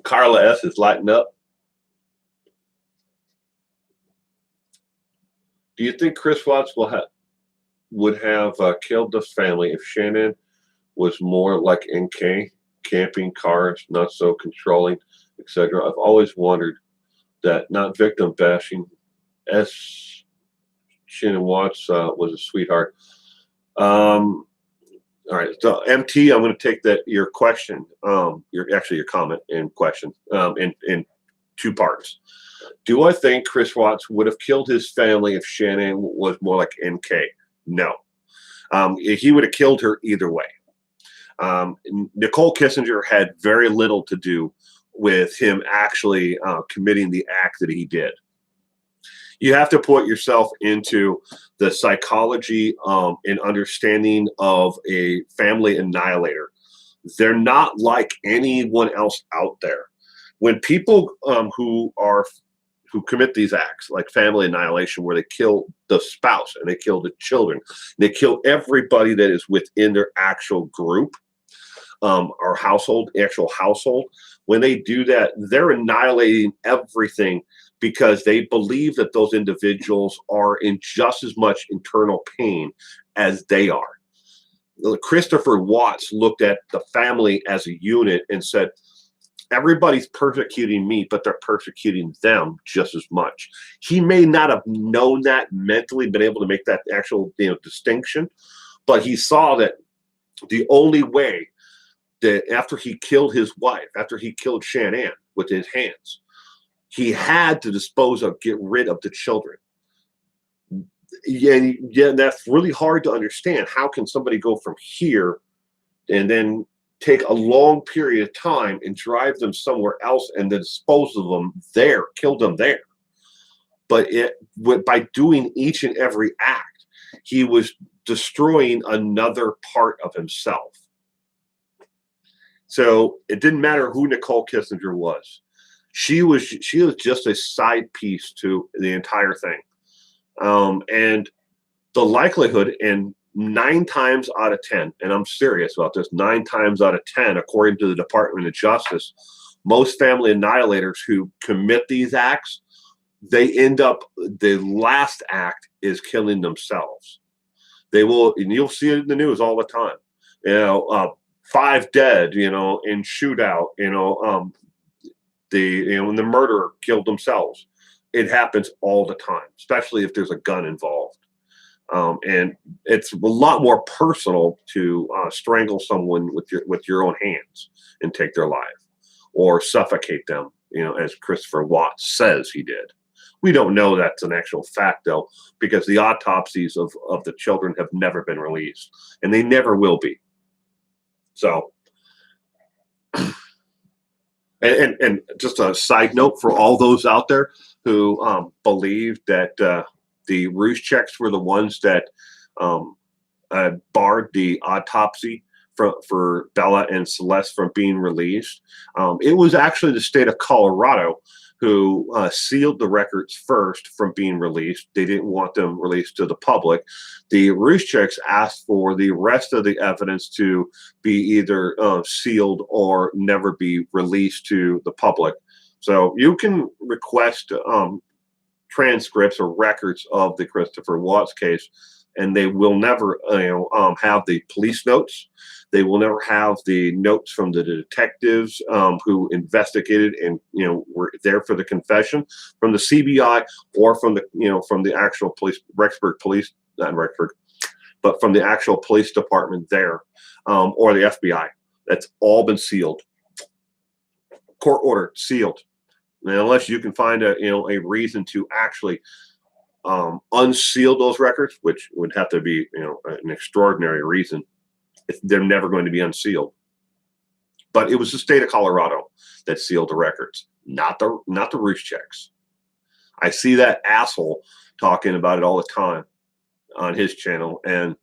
Carla S is lighting up. Do Do you think Chris Watts would have killed the family if Shannon was more like NK, camping cars, not so controlling, etc.? I've always wondered that, not victim bashing. S. Shannon Watts was a sweetheart. All right, so MT, I'm going to take your question, your comment and question, in two parts. Do I think Chris Watts would have killed his family if Shannon was more like NK? No. He would have killed her either way. Nicole Kissinger had very little to do with him actually committing the act that he did. You have to put yourself into the psychology and understanding of a family annihilator. They're not like anyone else out there. When people who commit these acts, like family annihilation, where they kill the spouse and they kill the children, they kill everybody that is within their actual group, or household, actual household. When they do that, they're annihilating everything because they believe that those individuals are in just as much internal pain as they are. Christopher Watts looked at the family as a unit and said, everybody's persecuting me, but they're persecuting them just as much. He may not have known that mentally, been able to make that actual distinction, but he saw that the only way that after he killed his wife, after he killed Shanann with his hands, he had to get rid of the children. Yeah, that's really hard to understand. How can somebody go from here and then take a long period of time and drive them somewhere else and then dispose of them there, kill them there? But by doing each and every act, he was destroying another part of himself. So it didn't matter who Nicole Kissinger was. She was just a side piece to the entire thing. And the likelihood, and 9 times out of 10, and I'm serious about this, 9 times out of 10, according to the Department of Justice, most family annihilators who commit these acts, they end up, the last act is killing themselves. They will, and you'll see it in the news all the time. 5 dead, in shootout, when the murderer killed themselves. It happens all the time, especially if there's a gun involved. And it's a lot more personal to strangle someone with your own hands and take their life, or suffocate them, as Christopher Watts says he did. We don't know that's an actual fact, though, because the autopsies of the children have never been released, and they never will be. So, and just a side note for all those out there who believe that the Rooshcheks were the ones that barred the autopsy for Bella and Celeste from being released. It was actually the state of Colorado who sealed the records first from being released. They didn't want them released to the public. The Rooshcheks asked for the rest of the evidence to be either sealed or never be released to the public. So you can request transcripts or records of the Christopher Watts case, and they will never have the police notes. They will never have the notes from the detectives who investigated and were there for the confession, from the CBI, or from the actual police, Rexburg police, not Rexburg, but from the actual police department there, or the FBI. That's all been sealed, court order, sealed. And unless you can find a reason to actually unseal those records, which would have to be an extraordinary reason, they're never going to be unsealed. But it was the state of Colorado that sealed the records, not the Rooshcheks. I see that asshole talking about it all the time on his channel, and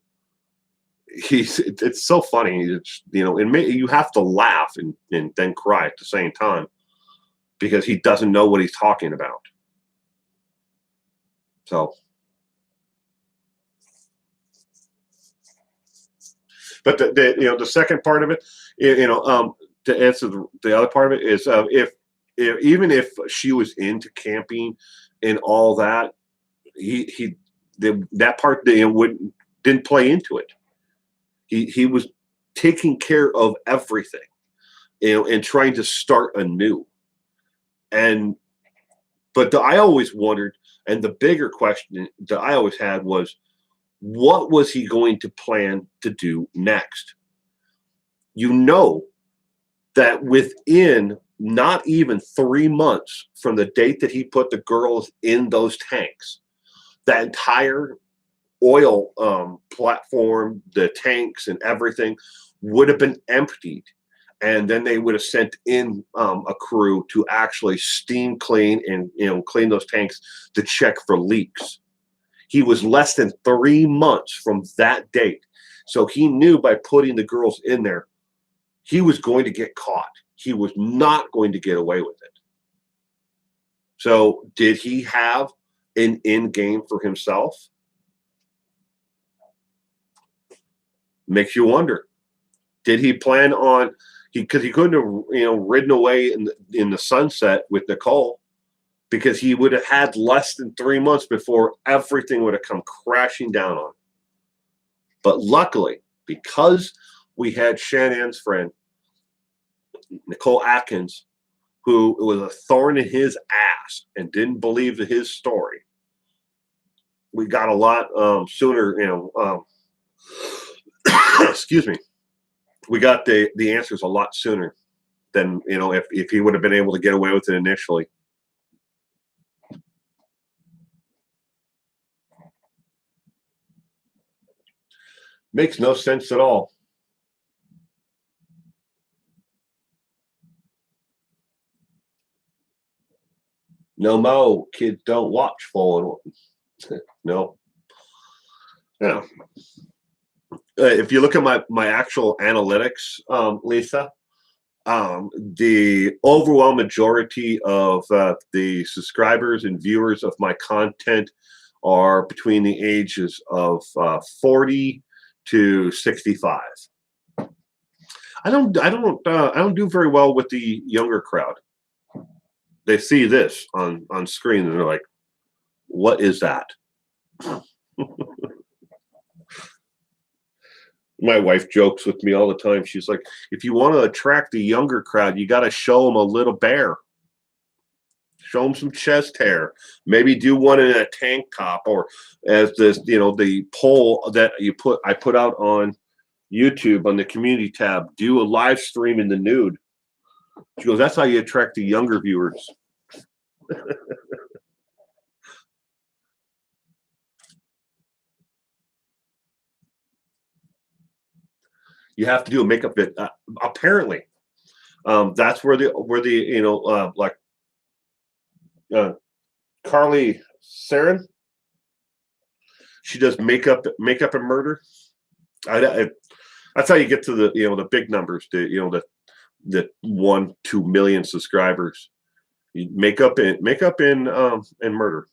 it's so funny. It's you have to laugh and then cry at the same time, because he doesn't know what he's talking about. So, but the second part of it, to answer the other part of it is, if even if she was into camping and all that, the that part didn't play into it. He was taking care of everything, and trying to start anew. And I always wondered, and the bigger question that I always had was, what was he going to plan to do next? You know that within not even 3 months from the date that he put the girls in those tanks, that entire oil platform, the tanks and everything would have been emptied. And then they would have sent in a crew to actually steam clean and clean those tanks to check for leaks. He was less than 3 months from that date. So he knew by putting the girls in there, he was going to get caught. He was not going to get away with it. So did he have an end game for himself? Makes you wonder. Did he plan on, because he couldn't have ridden away in the sunset with Nicole, because he would have had less than 3 months before everything would have come crashing down on him. But luckily, because we had Shannon's friend, Nicole Atkins, who was a thorn in his ass and didn't believe his story, we got a lot sooner, excuse me, we got the answers a lot sooner than, if he would have been able to get away with it initially. Makes no sense at all. No mo, kids don't watch Fallen. No. Yeah. If you look at my actual analytics, Lisa, the overwhelming majority of the subscribers and viewers of my content are between the ages of 40 to 65. I don't do very well with the younger crowd. They see this on screen and they're like, "What is that?" My wife jokes with me all the time. She's like, "If you want to attract the younger crowd, you got to show them a little bear. Show them some chest hair. Maybe do one in a tank top, or as this, the poll that I put out on YouTube on the community tab. Do a live stream in the nude." She goes, "That's how you attract the younger viewers." You have to do a makeup bit. Apparently, that's where the like Carly Saren, she does makeup and murder. That's how you get to the big numbers. The 1-2 million subscribers. Makeup and murder.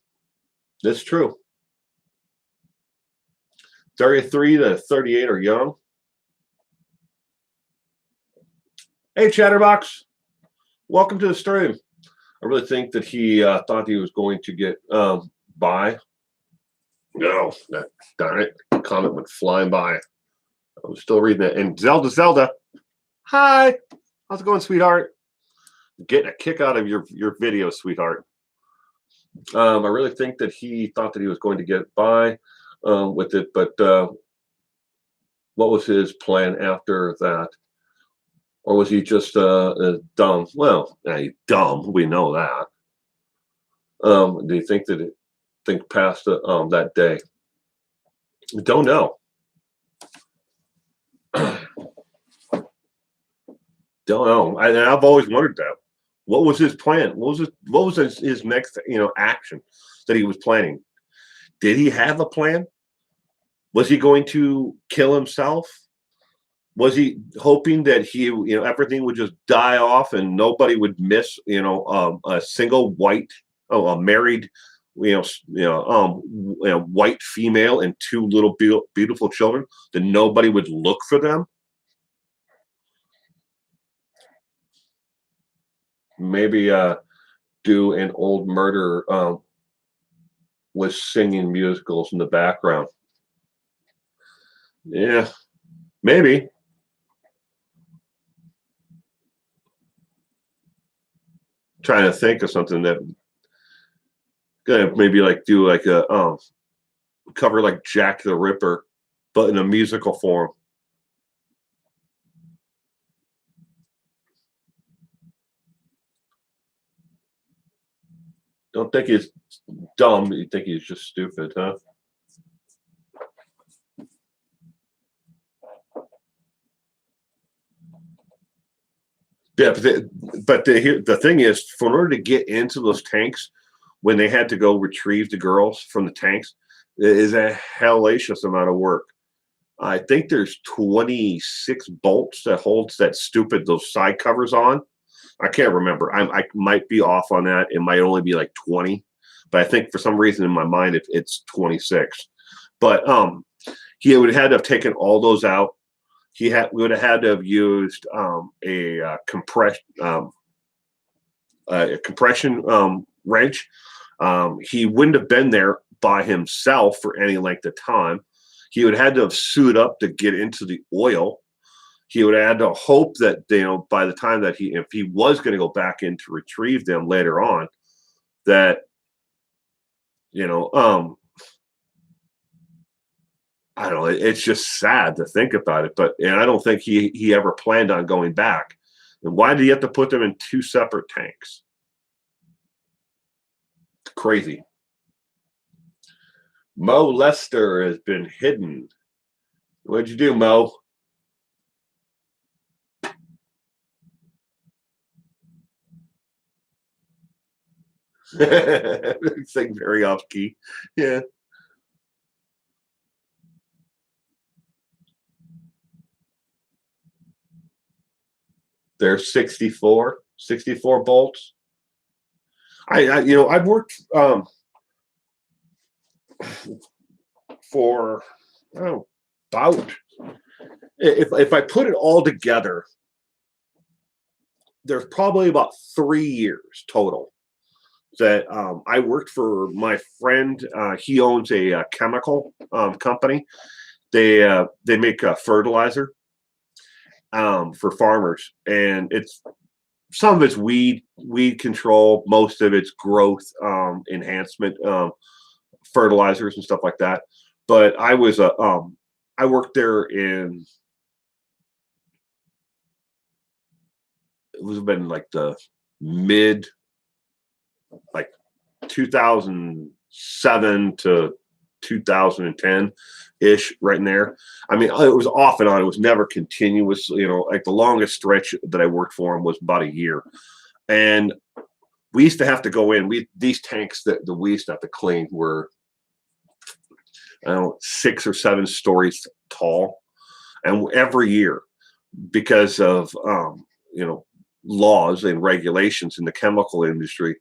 That's true. 33 to 38 are young. Hey, Chatterbox, welcome to the stream. I really think that he thought he was going to get by. No, darn it, the comment went flying by. I was still reading it. And Zelda, hi, how's it going, sweetheart? Getting a kick out of your video, sweetheart. I really think that he thought that he was going to get by with it, but what was his plan after that? Or was he just dumb? Well, dumb. We know that. Do you think that think past that day? Don't know. Don't know. I've always wondered that. What was his plan? What was his next action that he was planning? Did he have a plan? Was he going to kill himself? Was he hoping that everything would just die off and nobody would miss a single married white female and 2 little beautiful children, that nobody would look for them? Maybe do an old murder was singing musicals in the background. Yeah, maybe. Trying to think of something that gonna maybe like do like a cover like Jack the Ripper, but in a musical form. Don't think he's dumb. You think he's just stupid, huh? Yeah, but the thing is, for in order to get into those tanks, when they had to go retrieve the girls from the tanks, it is a hellacious amount of work. I think there's 26 bolts that holds that stupid those side covers on. I can't remember. I might be off on that. It might only be like 20, but I think for some reason in my mind it's 26. But he would have had to have taken all those out. We would have had to have used a compression wrench. He wouldn't have been there by himself for any length of time. He would have had to have suited up to get into the oil. He would have had to hope that by the time that if he was going to go back in to retrieve them later on, that you know I don't know. It's just sad to think about it, and I don't think he ever planned on going back. And why did he have to put them in two separate tanks? Crazy. Mo Lester has been hidden. What'd you do, Mo? Sing very off key. Yeah. There's 64 bolts. I've worked for about if I put it all together, there's probably about 3 years total that I worked for my friend. He owns a chemical company. They make fertilizer for farmers, and it's some of it's weed control, most of it's growth enhancement fertilizers and stuff like that. But I worked there in it was been like the mid like 2007 to 2010 ish, right in there. I mean, it was off and on. It was never continuous. Like the longest stretch that I worked for him was about a year, and we used to have to go in. These tanks that we used to have to clean were, I don't know, 6 or 7 stories tall, and every year, because of laws and regulations in the chemical industry,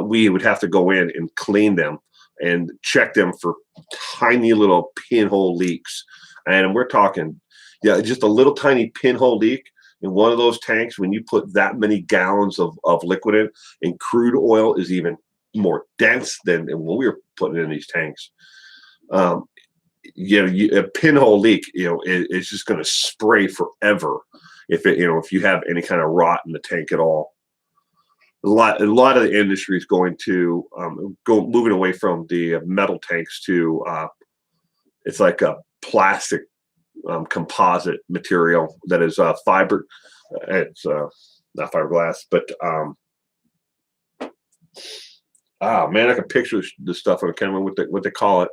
we would have to go in and clean them and check them for tiny little pinhole leaks. And we're talking, just a little tiny pinhole leak in one of those tanks. When you put that many gallons of liquid in, and crude oil is even more dense than when we were putting in these tanks. A pinhole leak, it's just going to spray forever if you have any kind of rot in the tank at all. A lot of the industry is going to moving away from the metal tanks to it's like a plastic composite material that is fiber. It's not fiberglass, but man, I can picture this stuff on camera. What they call it,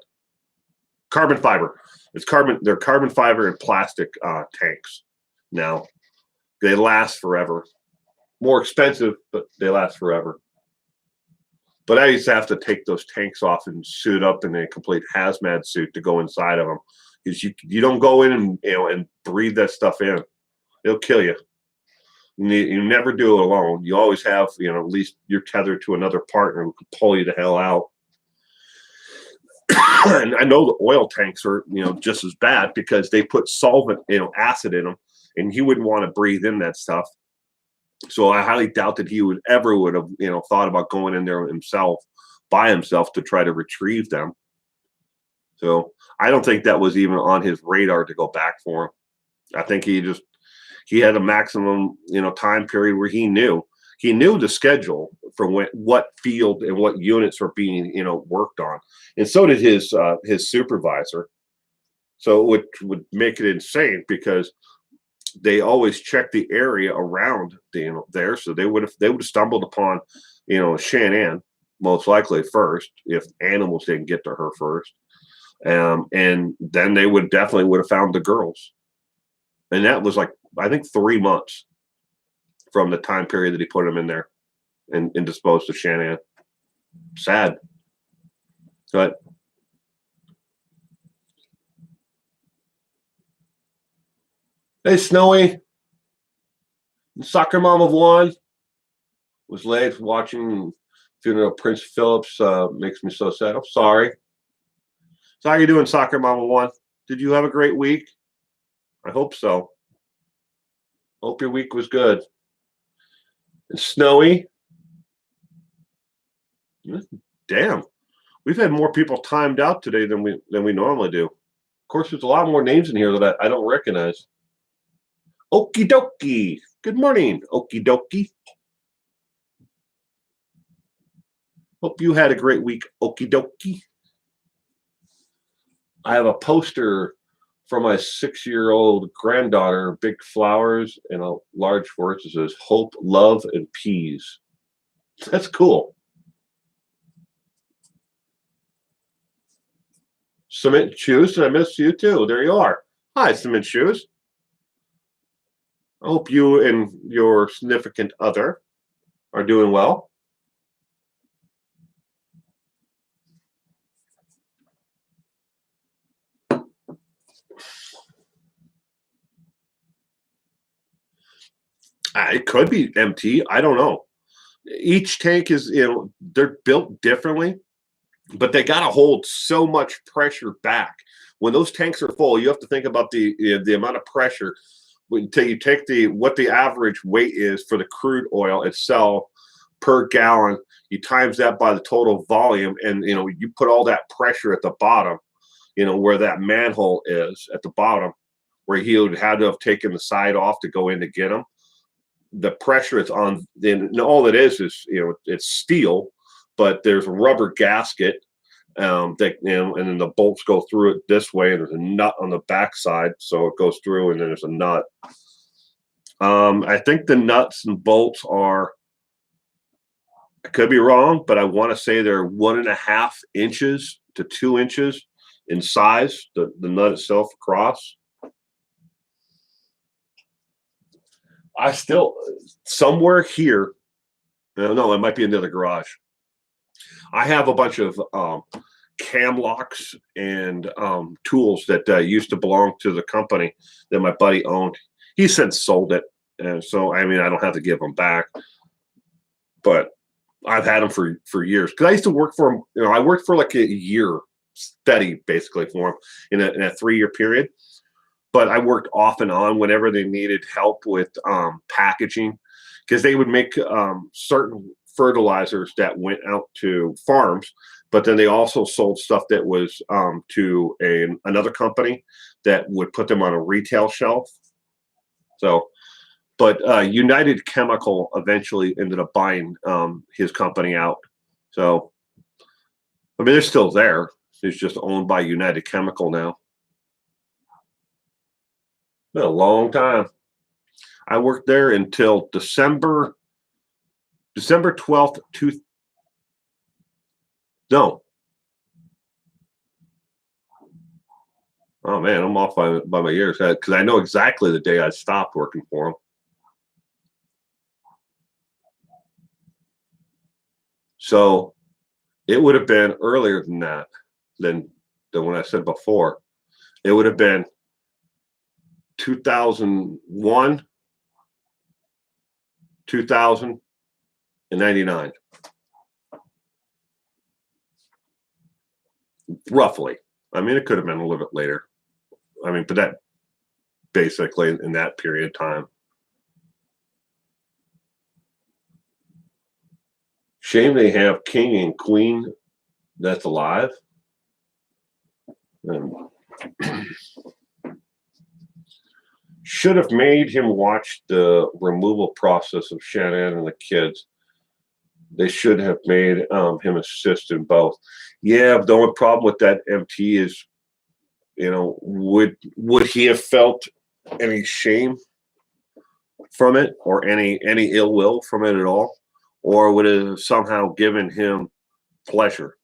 carbon fiber. It's carbon. They're carbon fiber and plastic tanks. Now they last forever. More expensive, but they last forever. But I used to have to take those tanks off and suit up in a complete hazmat suit to go inside of them, because you don't go in and breathe that stuff in. It'll kill you. You never do it alone. You always have, at least you're tethered to another partner who can pull you the hell out. And I know the oil tanks are, just as bad, because they put solvent, acid in them, and he wouldn't want to breathe in that stuff. So I highly doubt that he would have, thought about going in there himself by himself to try to retrieve them. So I don't think that was even on his radar to go back for him. I think he had a maximum, time period where he knew the schedule for what field and what units were being, worked on, and so did his supervisor. So which would make it insane because they always check the area around there, so they would have stumbled upon Shanann most likely first if animals didn't get to her first, and then they would have found the girls, and that was like I think 3 months from the time period that he put them in there and disposed of Shanann. Sad, but hey, Snowy, soccer mom of one was late watching funeral of Prince Philip's. Makes me so sad. I'm sorry. So how you doing, soccer mom of one? Did you have a great week? I hope so. Hope your week was good. And Snowy, damn, we've had more people timed out today than we normally do. Of course, there's a lot more names in here that I don't recognize. Okie dokie. Good morning, okie dokie. Hope you had a great week, okie dokie. I have a poster from my 6-year-old granddaughter, big flowers and a large word that says hope, love, and peas. That's cool. Cement Shoes, I miss you too. There you are. Hi, Cement Shoes. I hope you and your significant other are doing well. It could be empty. I don't know. Each tank is, they're built differently, but they got to hold so much pressure back. When those tanks are full, you have to think about the amount of pressure until you take what the average weight is for the crude oil itself per gallon. You times that by the total volume, and you put all that pressure at the bottom. Where that manhole is at the bottom, where he would have to have taken the side off to go in to get them. The pressure it's on, then all it is it's steel, but there's a rubber gasket that and then the bolts go through it this way, and there's a nut on the backside, so it goes through, and then there's a nut. I think the nuts and bolts are, I could be wrong, but I want to say they're 1.5 inches to 2 inches in size, the nut itself across. I still, somewhere here, no, it might be in the other garage. I have a bunch of cam locks and tools that used to belong to the company that my buddy owned. He since sold it, and so I don't have to give them back. But I've had them for years because I used to work for him. I worked for like a year steady, basically, for him in a 3-year period. But I worked off and on whenever they needed help with packaging, because they would make certain fertilizers that went out to farms, but then they also sold stuff that was to another company that would put them on a retail shelf. So, but United Chemical eventually ended up buying his company out. So, they're still there. It's just owned by United Chemical now. Been a long time. I worked there until December 12th. No. Oh man, I'm off by my years because I know exactly the day I stopped working for them. So it would have been earlier than that, than when I said before. It would have been 2001, 2000, and 99. Roughly. It could have been a little bit later. But that basically in that period of time. Shame they have king and queen that's alive. And should have made him watch the removal process of Shannon and the kids. They should have made him assist in both. Yeah, the only problem with that MT is, would he have felt any shame from it or any ill will from it at all, or would it have somehow given him pleasure?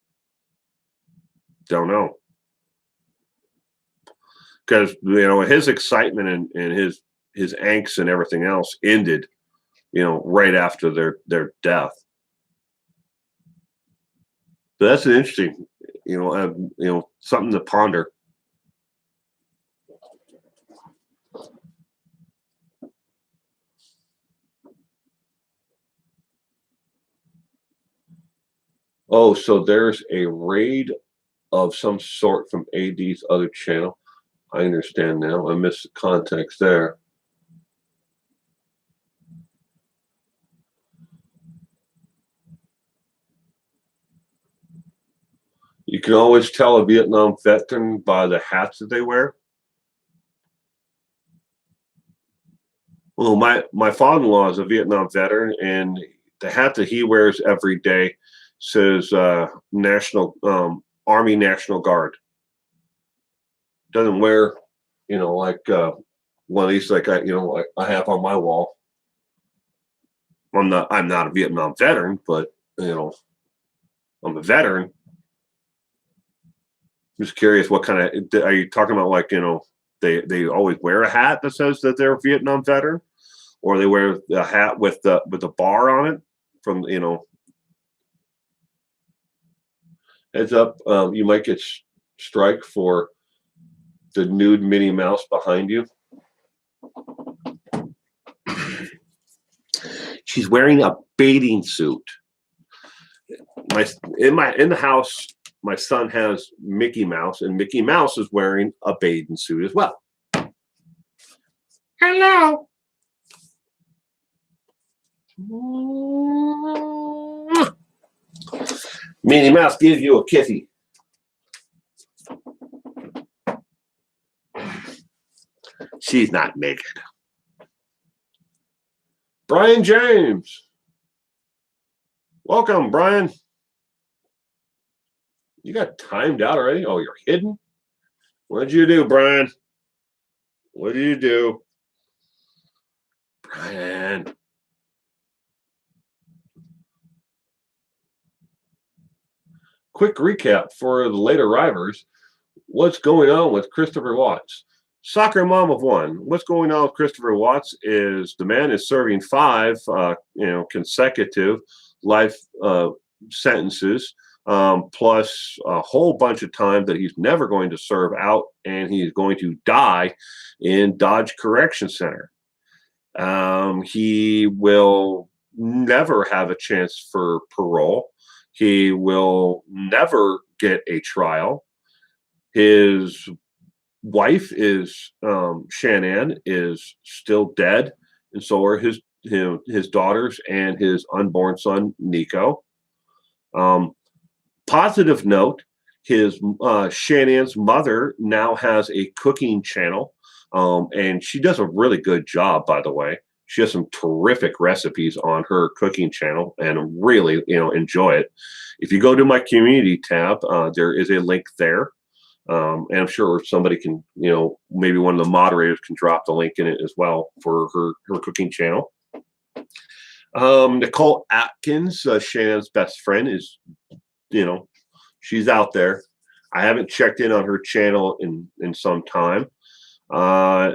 Don't know, because his excitement and his angst and everything else ended, right after their death. So that's an interesting, something to ponder. Oh, so there's a raid of some sort from AD's other channel. I understand now. I missed the context there. You can always tell a Vietnam veteran by the hats that they wear. Well, my father-in-law is a Vietnam veteran, and the hat that he wears every day says National Army National Guard. Doesn't wear, like one of these like I have on my wall. I'm not a Vietnam veteran, but I'm a veteran. I'm just curious, what kind of are you talking about? Like, they always wear a hat that says that they're a Vietnam veteran, or they wear a hat with the bar on it from heads up, you might get strike for the nude Minnie Mouse behind you. She's wearing a bathing suit. In the house, my son has Mickey Mouse, and Mickey Mouse is wearing a bathing suit as well. Hello. Minnie Mouse gives you a kissy. She's not naked. Brian James. Welcome, Brian. You got timed out already? Oh, you're hidden? What did you do, Brian? What did you do? Brian. Quick recap for the late arrivers. What's going on with Christopher Watts? Soccer mom of one. What's going on with Christopher Watts is the man is serving 5, consecutive life sentences, plus a whole bunch of time that he's never going to serve out, and he's going to die in Dodge Correction Center. He will never have a chance for parole. He will never get a trial. His wife is Shannon is still dead, and so are his daughters and his unborn son Nico. Positive note: his Shannon's mother now has a cooking channel, and she does a really good job, by the way. She has some terrific recipes on her cooking channel, and really, enjoy it. If you go to my community tab, there is a link there. And I'm sure somebody can, maybe one of the moderators can drop the link in it as well for her cooking channel. Nicole Atkins, Shannon's best friend, is, she's out there. I haven't checked in on her channel in some time.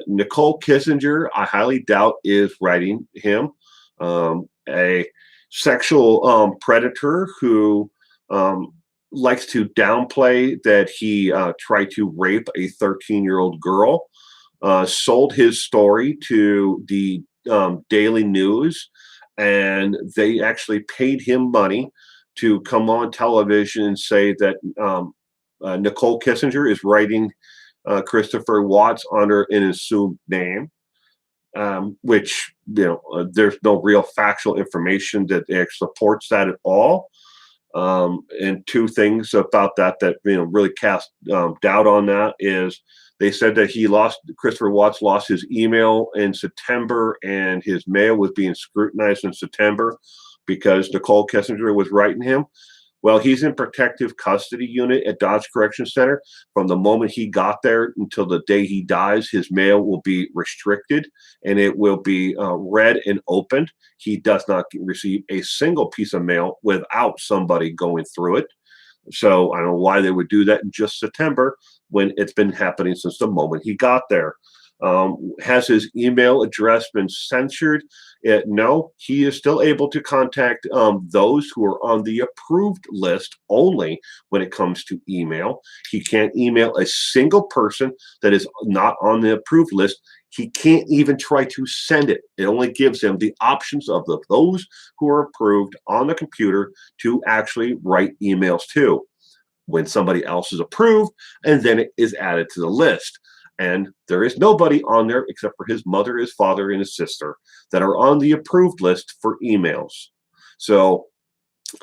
Nicole Kissinger, I highly doubt is writing him. A sexual predator who likes to downplay that he tried to rape a 13-year-old girl, sold his story to the Daily News, and they actually paid him money to come on television and say that Nicole Kissinger is writing Christopher Watts under an assumed name. which there's no real factual information that supports that at all. And two things about that really cast doubt on that is they said that Christopher Watts lost his email in September, and his mail was being scrutinized in September because Nicole Kessinger was writing him. Well, he's in protective custody unit at Dodge Correction Center. From the moment he got there until the day he dies, his mail will be restricted and it will be read and opened. He does not receive a single piece of mail without somebody going through it. So I don't know why they would do that in just September when it's been happening since the moment he got there. Has his email address been censored? No, he is still able to contact those who are on the approved list only when it comes to email. He can't email a single person that is not on the approved list. He can't even try to send it. It only gives him the options of those who are approved on the computer to actually write emails to. When somebody else is approved, and then it is added to the list. And there is nobody on there except for his mother, his father, and his sister that are on the approved list for emails. So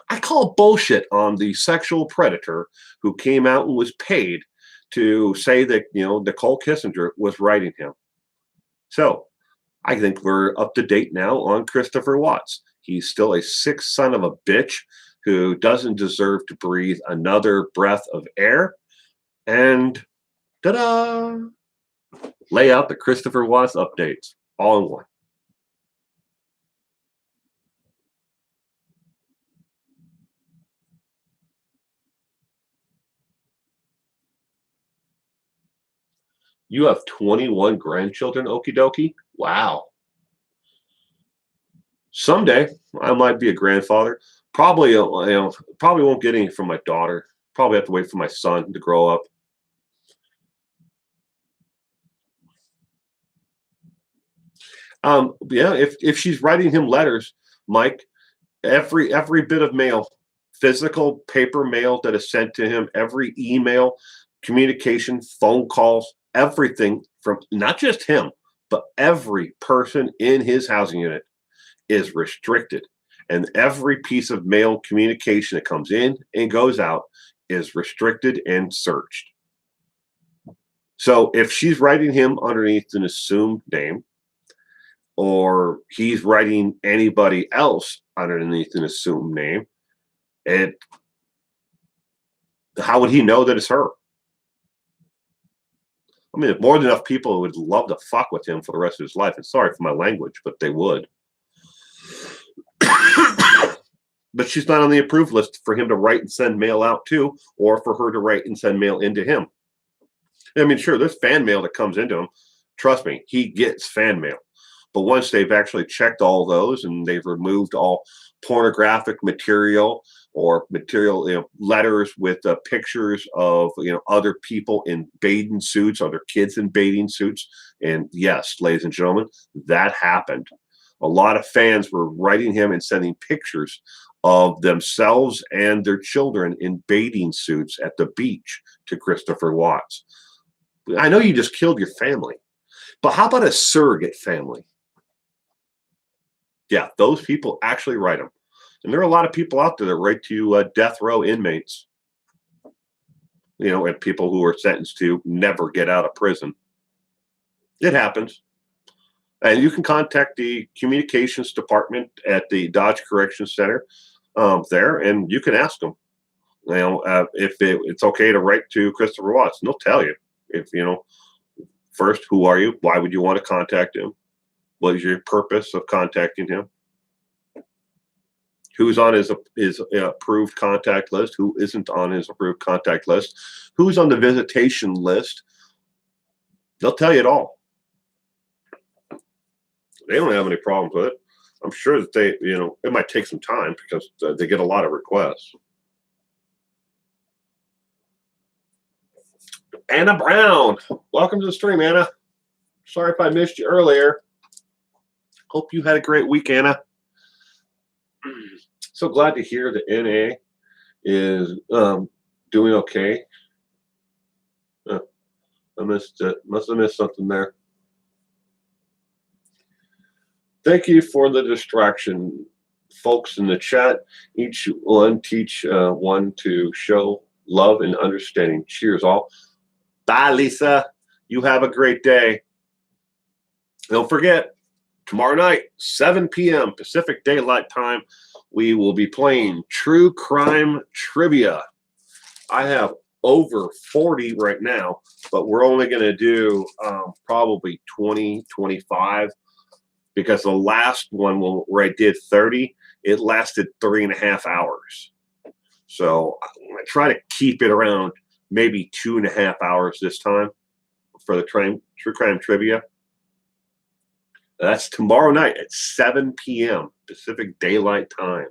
I call bullshit on the sexual predator who came out and was paid to say that, Nicole Kessinger was writing him. So I think we're up to date now on Christopher Watts. He's still a sick son of a bitch who doesn't deserve to breathe another breath of air. And ta-da! Lay out the Christopher Watts updates all in one. You have 21 grandchildren, okie dokie? Wow. Someday I might be a grandfather. Probably, probably won't get any from my daughter. Probably have to wait for my son to grow up. Yeah, if she's writing him letters, Mike, every bit of mail, physical paper mail that is sent to him, every email, communication, phone calls, everything from not just him, but every person in his housing unit is restricted. And every piece of mail communication that comes in and goes out is restricted and searched. So if she's writing him underneath an assumed name, or he's writing anybody else underneath an assumed name, and how would he know that it's her? I mean, more than enough people would love to fuck with him for the rest of his life. And sorry for my language, but they would. But she's not on the approved list for him to write and send mail out to, or for her to write and send mail into him. I mean, sure, there's fan mail that comes into him. Trust me, he gets fan mail. But once they've actually checked all those and they've removed all pornographic material or material, letters with pictures of, other people in bathing suits, other kids in bathing suits. And yes, ladies and gentlemen, that happened. A lot of fans were writing him and sending pictures of themselves and their children in bathing suits at the beach to Christopher Watts. I know you just killed your family, but how about a surrogate family? Yeah, those people actually write them. And there are a lot of people out there that write to death row inmates, and people who are sentenced to never get out of prison. It happens. And you can contact the communications department at the Dodge Correction Center there, and you can ask them, if it's okay to write to Christopher Watts. And they'll tell you. If, first, who are you? Why would you want to contact him? What is your purpose of contacting him? Who's on his approved contact list? Who isn't on his approved contact list? Who's on the visitation list? They'll tell you it all. They don't have any problems with it. I'm sure that it might take some time because they get a lot of requests. Anna Brown, welcome to the stream, Anna. Sorry if I missed you earlier. Hope you had a great week, Anna. So glad to hear that NA is doing okay. I must have missed something there. Thank you for the distraction, folks in the chat. Each one teach one to show love and understanding. Cheers, all. Bye, Lisa. You have a great day. Don't forget, tomorrow night, 7 p.m. Pacific Daylight Time, we will be playing True Crime Trivia. I have over 40 right now, but we're only going to do probably 20, 25, because the last one where I did 30, it lasted 3.5 hours. So I try to keep it around maybe 2.5 hours this time for the True Crime Trivia. That's tomorrow night at 7 p.m. Pacific Daylight Time.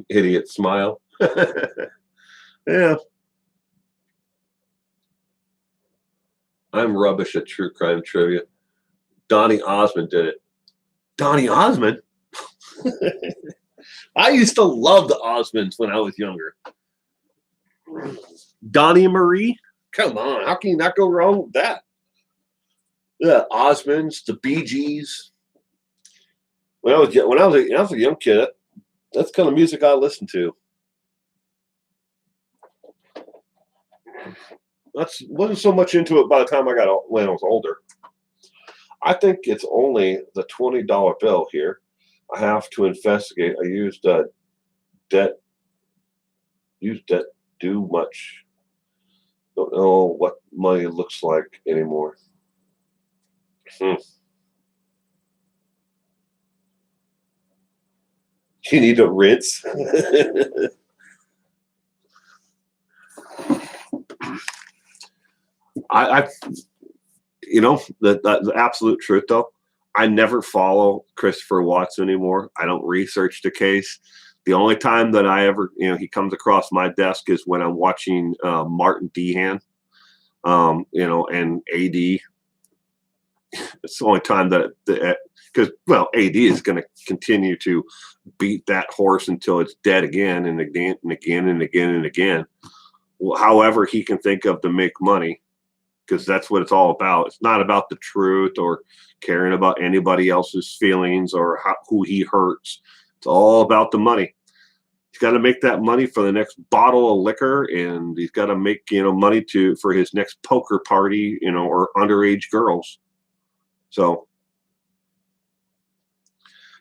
Idiot smile. Yeah. I'm rubbish at true crime trivia. Donny Osmond did it. Donny Osmond? I used to love the Osmonds when I was younger. Donnie Marie? Come on, how can you not go wrong with that? The Osmonds, the Bee Gees. When I was a young kid, that's the kind of music I listened to. Wasn't so much into it by the time when I was older. I think it's only the $20 bill here. I have to investigate. I used debt too much. Don't know what money looks like anymore. You need a rinse. I the absolute truth though, I never follow Christopher Watson anymore. I don't research the case. The only time that I ever, he comes across my desk is when I'm watching Martin Dehan, and AD. It's the only time because AD is going to continue to beat that horse until it's dead again and again and again and again and again. Well, however he can think of to make money, because that's what it's all about. It's not about the truth or caring about anybody else's feelings or who he hurts. It's all about the money. He's got to make that money for the next bottle of liquor, and he's got to make money for his next poker party, or underage girls. So,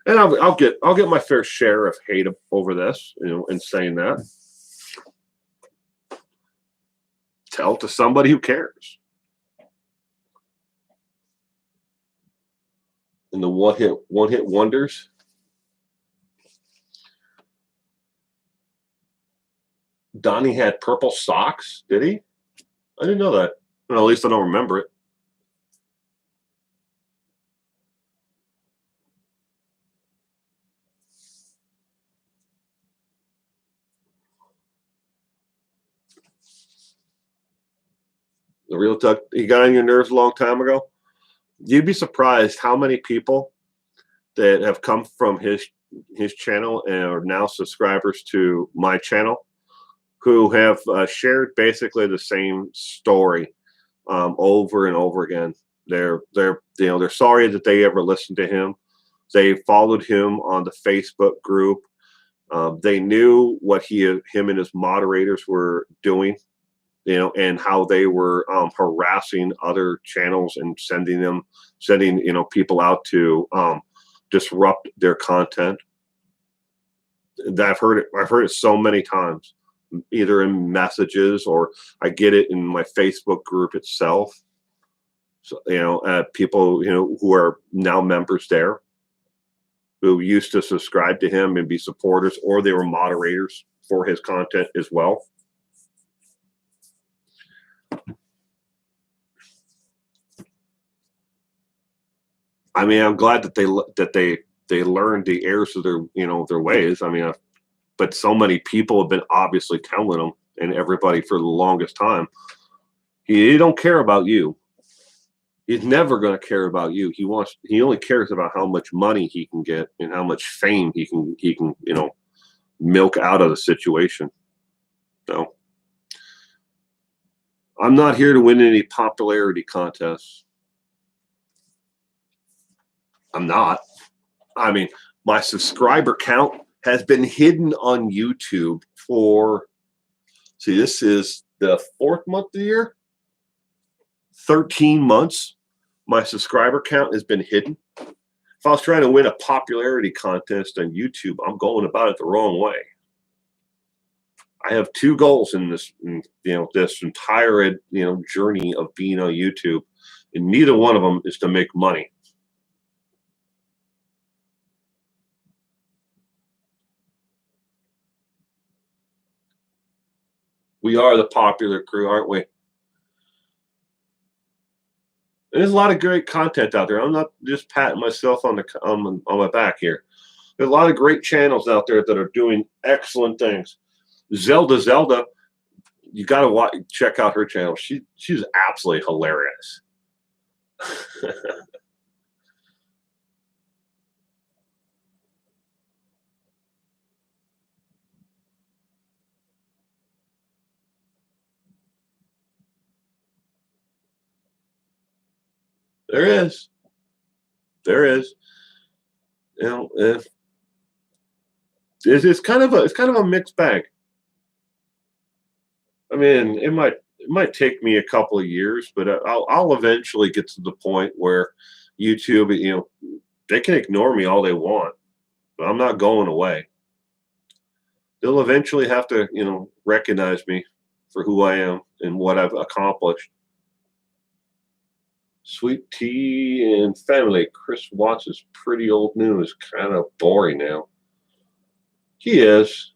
and I'll get my fair share of hate over this, in saying that. Tell it to somebody who cares. And the one hit wonders. Donnie had purple socks, did he? I didn't know that. Well, at least I don't remember it. The real Tuck, he got on your nerves a long time ago. You'd be surprised how many people that have come from his channel and are now subscribers to my channel who have shared basically the same story over and over again. They're sorry that they ever listened to him. They followed him on the Facebook group. They knew what him and his moderators were doing, and how they were harassing other channels and sending people out to disrupt their content. I've heard it so many times, either in messages or I get it in my Facebook group itself. So, people, who are now members there, who used to subscribe to him and be supporters, or they were moderators for his content as well. I mean, I'm glad that they learned the errors of their ways. I mean, but so many people have been obviously telling them and everybody for the longest time, he don't care about you. He's never going to care about you. He only cares about how much money he can get and how much fame he can milk out of the situation. No, I'm not here to win any popularity contests. I'm not. I mean, my subscriber count has been hidden on YouTube for, see, this is the 4th month of the year, 13 months. My subscriber count has been hidden. If I was trying to win a popularity contest on YouTube, I'm going about it the wrong way. I have 2 goals in this, this entire, journey of being on YouTube, and neither one of them is to make money. We are the popular crew, aren't we? There's a lot of great content out there. I'm not just patting myself on my back here. There's a lot of great channels out there that are doing excellent things. Zelda, you got to check out her channel. She's absolutely hilarious. There is. It's kind of a mixed bag. I mean, it might take me a couple of years, but I'll eventually get to the point where YouTube, they can ignore me all they want, but I'm not going away. They'll eventually have to, recognize me for who I am and what I've accomplished. Sweet tea and family. Chris Watts' pretty old news. Kind of boring now. He is.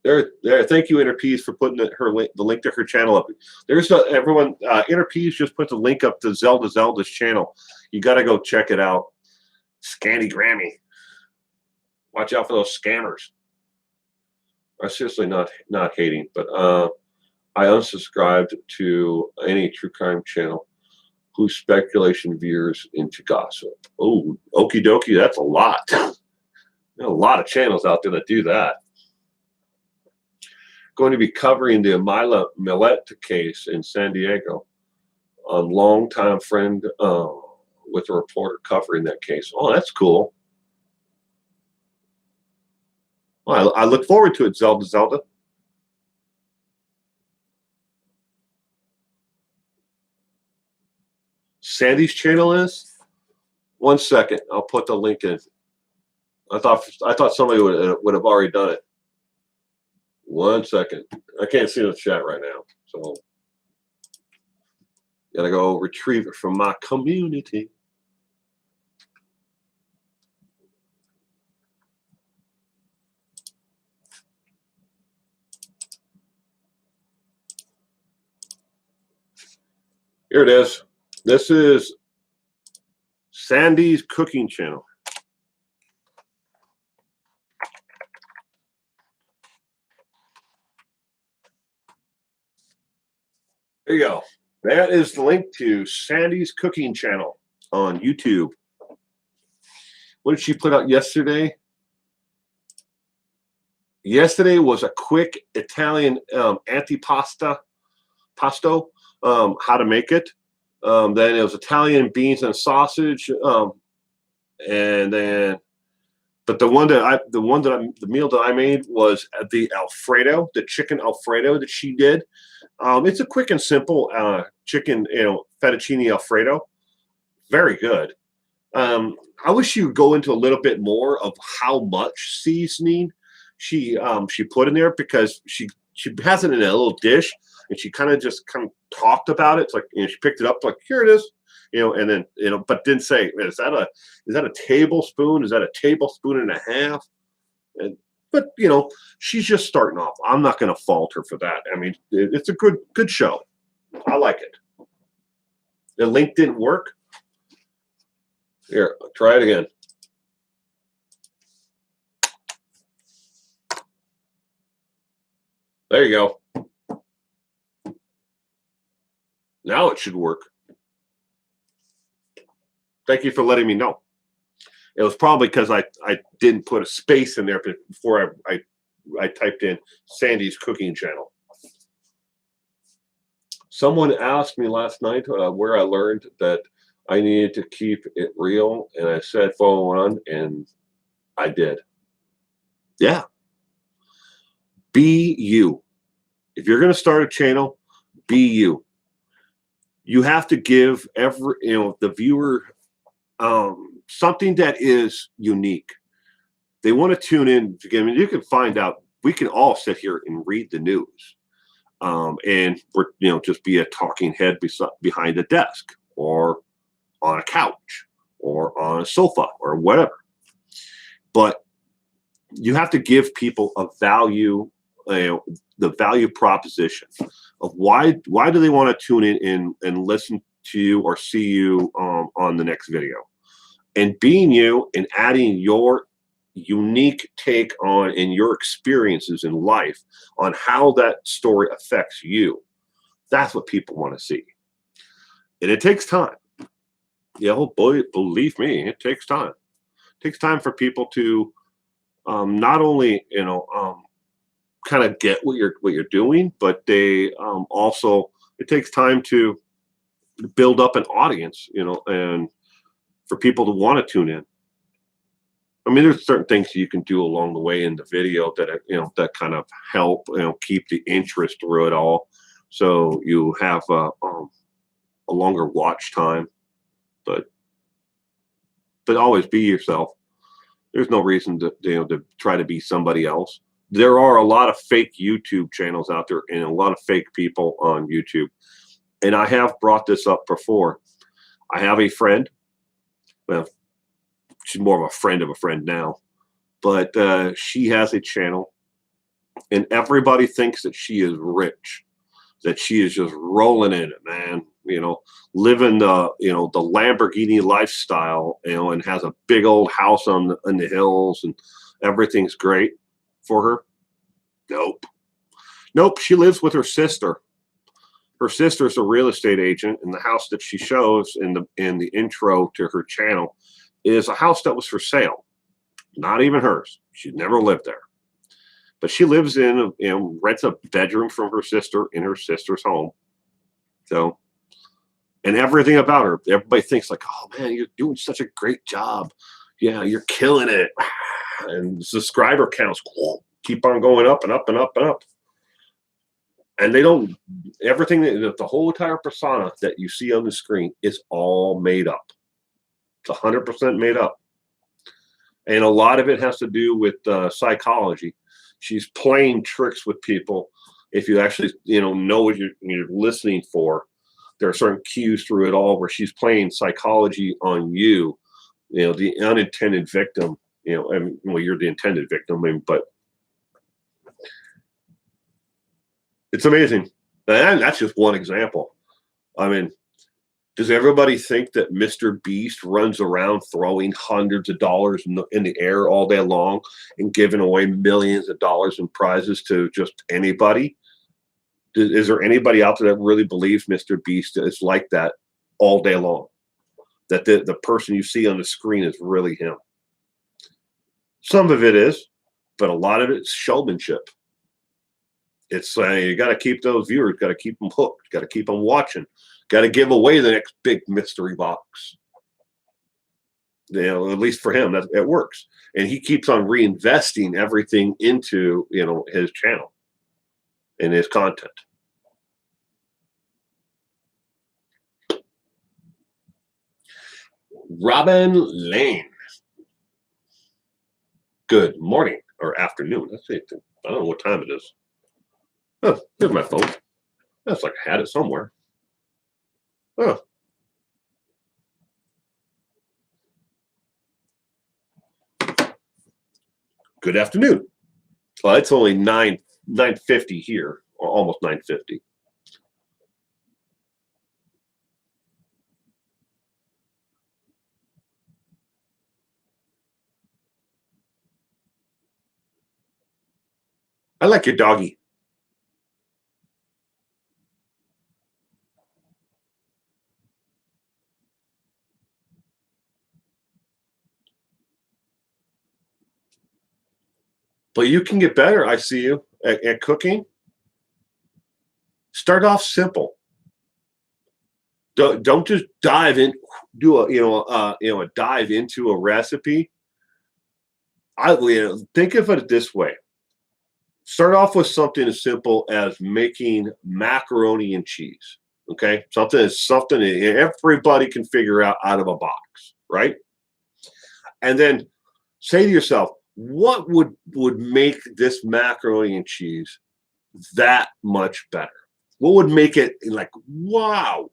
There. Thank you, Interpeas, for putting the link to her channel up. There's everyone. Interpeas just put the link up to Zelda's channel. You got to go check it out. Scandy Grammy. Watch out for those scammers. I'm seriously not hating, but I unsubscribed to any true crime channel whose speculation veers into gossip. Oh, okie dokie, that's a lot. There are a lot of channels out there that do that. Going to be covering the Mila Millette case in San Diego. A longtime friend with a reporter covering that case. Oh, that's cool. Well, I look forward to it, Zelda. Sandy's channel is? 1 second. I'll put the link in. I thought somebody would have already done it. 1 second. I can't see the chat right now, so gotta go retrieve it from my community. Here it is. This is Sandy's cooking channel. There you go. That is the link to Sandy's cooking channel on YouTube. What did she put out yesterday? Yesterday was a quick Italian antipasto, how to make it. Then it was Italian beans and sausage, and then, but the meal that I made was the Alfredo, the chicken Alfredo that she did. It's a quick and simple chicken, fettuccine Alfredo. Very good. I wish you would go into a little bit more of how much seasoning she put in there, because she has it in a little dish, and she kind of talked about it. It's like, she picked it up like, here it is, and then but didn't say, is that a tablespoon? Is that a tablespoon and a half? But she's just starting off. I'm not going to fault her for that. I mean, it's a good show. I like it. The link didn't work. Here, try it again. There you go. Now it should work. Thank you for letting me know. It was probably because I didn't put a space in there before I typed in Sandy's cooking channel. Someone asked me last night where I learned that I needed to keep it real, and I said 401, and I did. Yeah. Be you. If you're going to start a channel, be you. You have to give the viewer something that is unique. They want to tune in. I mean, you can find out. We can all sit here and read the news, and we're just be a talking head behind a desk or on a couch or on a sofa or whatever. But you have to give people a value, the value proposition of why do they want to tune in and listen to you or see you on the next video. And being you and adding your unique take on and your experiences in life on how that story affects you. That's what people want to see. And it takes time. Boy, believe me, it takes time. It takes time for people to not only kind of get what you're doing, but they also, it takes time to build up an audience, and for people to want to tune in. I mean, there's certain things you can do along the way in the video that that kind of help keep the interest through it all, so you have a longer watch time. But always be yourself. There's no reason to try to be somebody else. There are a lot of fake YouTube channels out there and a lot of fake people on YouTube. And I have brought this up before. I have a friend. Well, she's more of a friend now, but she has a channel, and everybody thinks that she is rich, that she is just rolling in it, man. Living the the Lamborghini lifestyle, and has a big old house in the hills, and everything's great for her. Nope. She lives with her sister. Her sister's a real estate agent, and the house that she shows in the intro to her channel is a house that was for sale, not even hers. She'd never lived there, but she lives rents a bedroom from her sister in her sister's home. So, and everything about her, everybody thinks like, oh man, you're doing such a great job. Yeah, you're killing it. And subscriber counts keep on going up and up and up and up. And they don't, everything, the whole entire persona that you see on the screen is all made up. It's 100% made up. And a lot of it has to do with psychology. She's playing tricks with people. If you actually, know what you're listening for, there are certain cues through it all where she's playing psychology on you, the unintended victim, you're the intended victim, but it's amazing. And that's just one example. I mean, does everybody think that Mr. Beast runs around throwing hundreds of dollars in the air all day long and giving away millions of dollars in prizes to just anybody? Is there anybody out there that really believes Mr. Beast is like that all day long? That the person you see on the screen is really him? Some of it is, but a lot of it's showmanship. It's you got to keep those viewers, got to keep them hooked, got to keep them watching, got to give away the next big mystery box. At least for him, it works, and he keeps on reinvesting everything into his channel and his content. Robin Lane. Good morning or afternoon. Let's see. I don't know what time it is. Oh, here's my phone. That's like I had it somewhere. Oh. Good afternoon. Well, it's only 9:50 here, or almost 9:50. I like your doggy. But you can get better. I see you at cooking. Start off simple. Don't just dive in, do a a dive into a recipe. Think of it this way. Start off with something as simple as making macaroni and cheese. Okay, something that everybody can figure out of a box, right? And then say to yourself, what would make this macaroni and cheese that much better? What would make it like wow?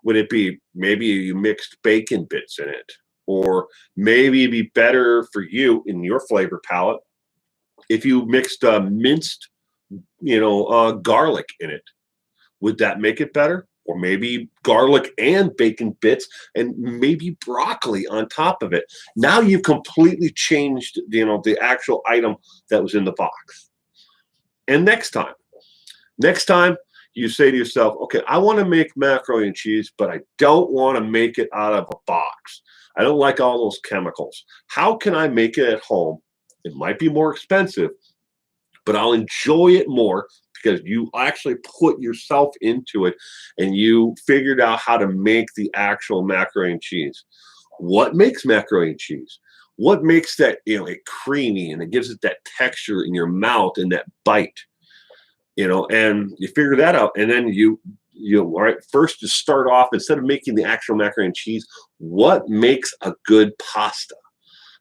Would it be maybe you mixed bacon bits in it? Or maybe it'd be better for you in your flavor palette if you mixed minced, garlic in it. Would that make it better? Or maybe garlic and bacon bits and maybe broccoli on top of it. Now you've completely changed, the actual item that was in the box. And next time you say to yourself, okay, I want to make macaroni and cheese, but I don't want to make it out of a box. I don't like all those chemicals. How can I make it at home? It might be more expensive, but I'll enjoy it more because you actually put yourself into it and you figured out how to make the actual macaroni and cheese. What makes macaroni and cheese? What makes that, it creamy and it gives it that texture in your mouth and that bite? And you figure that out, and then all right, first to start off, instead of making the actual macaroni and cheese, what makes a good pasta?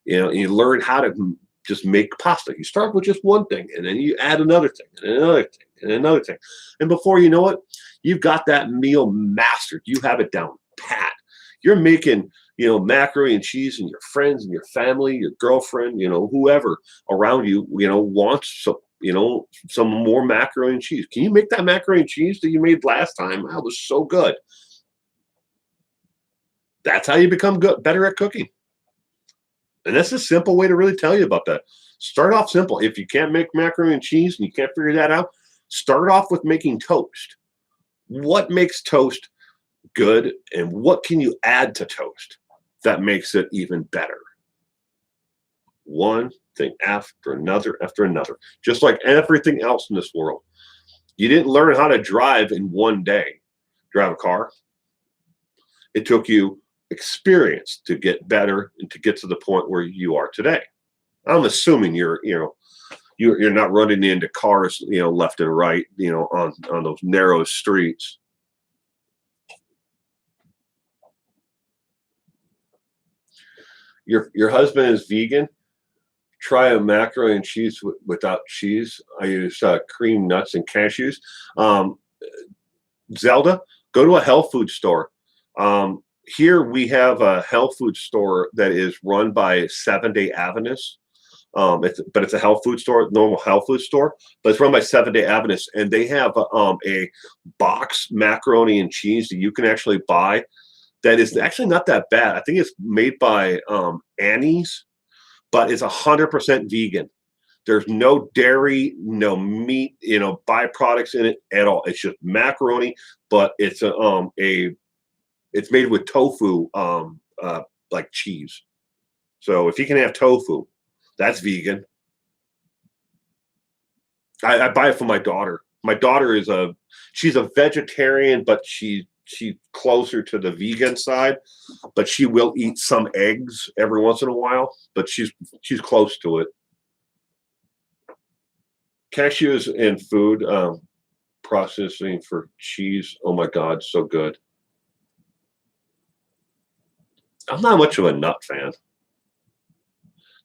You learn how to just make pasta. You start with just one thing, and then you add another thing, and another thing, and another thing. And before you know it, you've got that meal mastered. You have it down pat. You're making, macaroni and cheese, and your friends and your family, your girlfriend, whoever around you, wants some more macaroni and cheese. Can you make that macaroni and cheese that you made last time? That was so good. That's how you become better at cooking. And that's a simple way to really tell you about that. Start off simple. If you can't make macaroni and cheese and you can't figure that out, start off with making toast. What makes toast good and what can you add to toast that makes it even better? One thing after another, just like everything else in this world. You didn't learn how to drive in one day, drive a car. It took you experience to get better and to get to the point where you are today. I'm assuming you're not running into cars, left and right, on those narrow streets. Your husband is vegan. Try a macaroni and cheese without cheese. I use cream, nuts, and cashews. Zelda, go to a health food store. Here we have a health food store that is run by 7-Day Adventists. It's a health food store, normal health food store, but it's run by 7-Day Adventists, and they have a box macaroni and cheese that you can actually buy. That is actually not that bad. I think it's made by Annie's, but it's 100% vegan. There's no dairy, no meat, byproducts in it at all. It's just macaroni, but it's it's made with tofu, like cheese. So if you can have tofu, that's vegan. I buy it for my daughter. My daughter she's a vegetarian, but she's closer to the vegan side, but she will eat some eggs every once in a while, but she's close to it. Cashews and food processing for cheese. Oh my God, so good. I'm not much of a nut fan.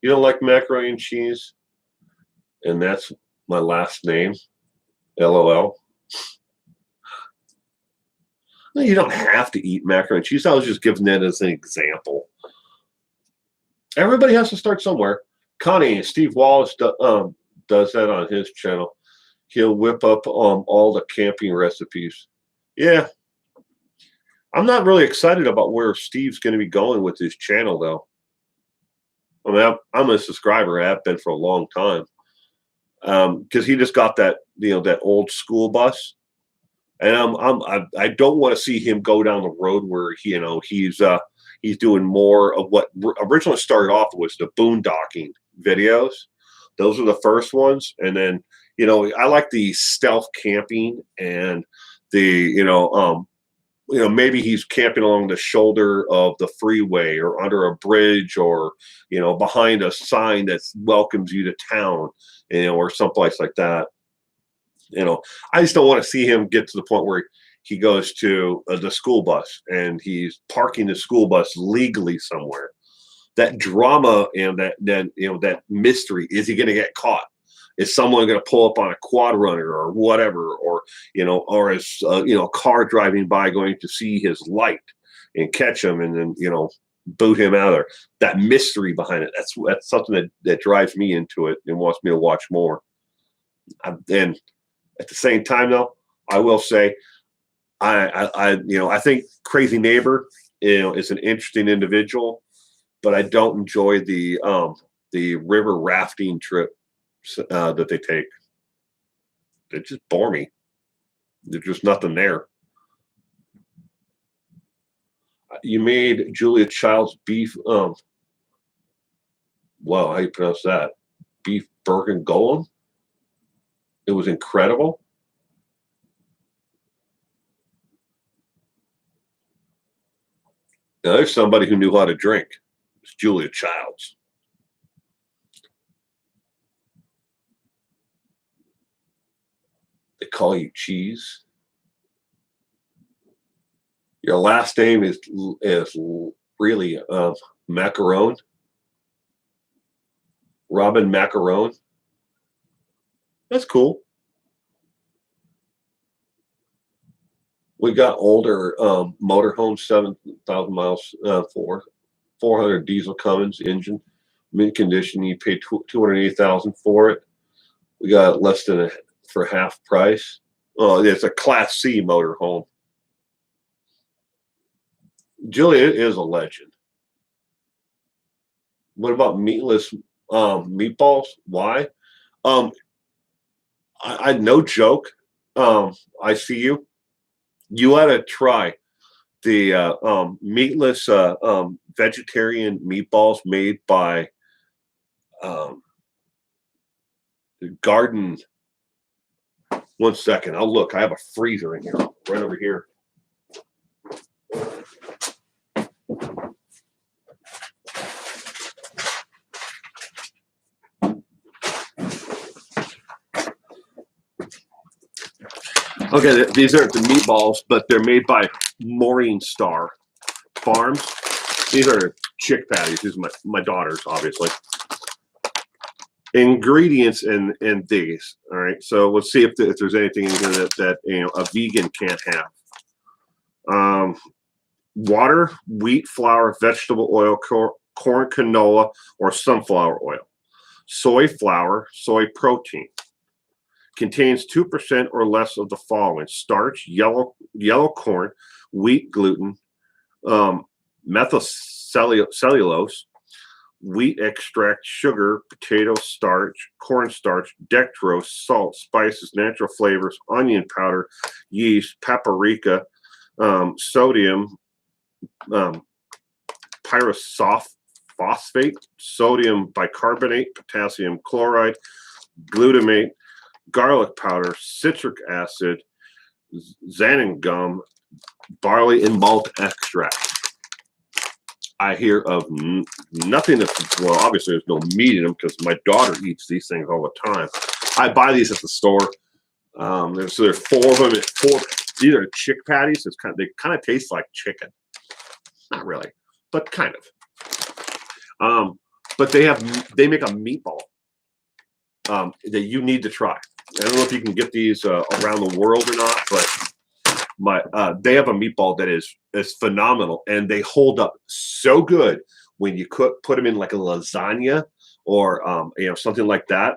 You don't like macaroni and cheese? And that's my last name. LOL. No, you don't have to eat macaroni and cheese. I was just giving that as an example. Everybody has to start somewhere. Connie, Steve Wallace does that on his channel. He'll whip up all the camping recipes. Yeah. I'm not really excited about where Steve's going to be going with his channel, though. I mean, I'm a subscriber. I have been for a long time. Because he just got that, that old school bus. And I don't want to see him go down the road where he's doing more of what originally started off was the boondocking videos, Those are the first ones, and then I like the stealth camping and the maybe he's camping along the shoulder of the freeway or under a bridge or behind a sign that welcomes you to town, or someplace like that. I just don't want to see him get to the point where he goes to the school bus and he's parking the school bus legally somewhere. That drama and that mystery, is he going to get caught? Is someone going to pull up on a quad runner or whatever, or is a car driving by going to see his light and catch him and then boot him out of there? That mystery behind it, that's something that drives me into it and wants me to watch more. And at the same time, though, I will say, I think Crazy Neighbor, is an interesting individual, but I don't enjoy the river rafting trip that they take. They just bore me. There's just nothing there. You made Julia Child's beef. Wow, how you pronounce that? Beef Bergen-Golem. It was incredible. Now, there's somebody who knew how to drink. It's Julia Childs. They call you cheese. Your last name is really Macaron. Robin Macaron. That's cool. We got older motorhome, 7,000 miles, 400 diesel Cummins engine, mint condition. You paid $280,000 for it. We got less than for half price. Oh, it's a Class C motorhome. Julia is a legend. What about meatless meatballs? Why? I no joke. I see you. You ought to try the meatless vegetarian meatballs made by Garden. One second, I'll look. I have a freezer in here, right over here. Okay, these aren't the meatballs, but they're made by Morning Star Farms. These are chick patties. These are my daughter's, obviously. Ingredients in these. All right, so let's see if there's anything in here that a vegan can't have. Water, wheat flour, vegetable oil, corn canola, or sunflower oil. Soy flour, soy protein. Contains 2% or less of the following: starch, yellow corn, wheat gluten, methylcellulose, wheat extract, sugar, potato starch, cornstarch, dextrose, salt, spices, natural flavors, onion powder, yeast, paprika, sodium, pyrophosphate, sodium bicarbonate, potassium chloride, glutamate, garlic powder, citric acid, xanthan gum, barley and malt extract. I hear of nothing that's, well, obviously there's no meat in them because my daughter eats these things all the time. I buy these at the store. So there's 4 of them. These are chick patties. They kind of taste like chicken. Not really, but kind of. But they make a meatball that you need to try. I don't know if you can get these around the world or not, but they have a meatball that is phenomenal, and they hold up so good when you put them in like a lasagna or something like that,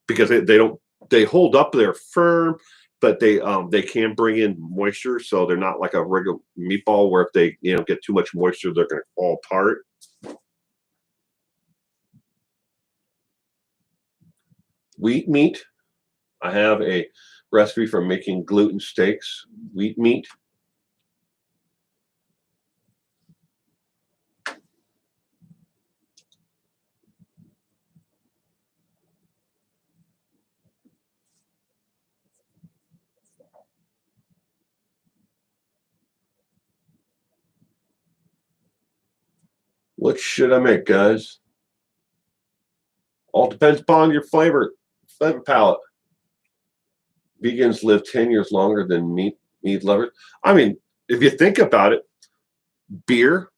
because they hold up, they're firm, but they can bring in moisture, so they're not like a regular meatball where if they get too much moisture, they're going to fall apart. Wheat meat. I have a recipe for making gluten steaks. Wheat meat. What should I make, guys? All depends upon your flavor palette. Vegans live 10 years longer than meat lovers. I mean, if you think about it, beer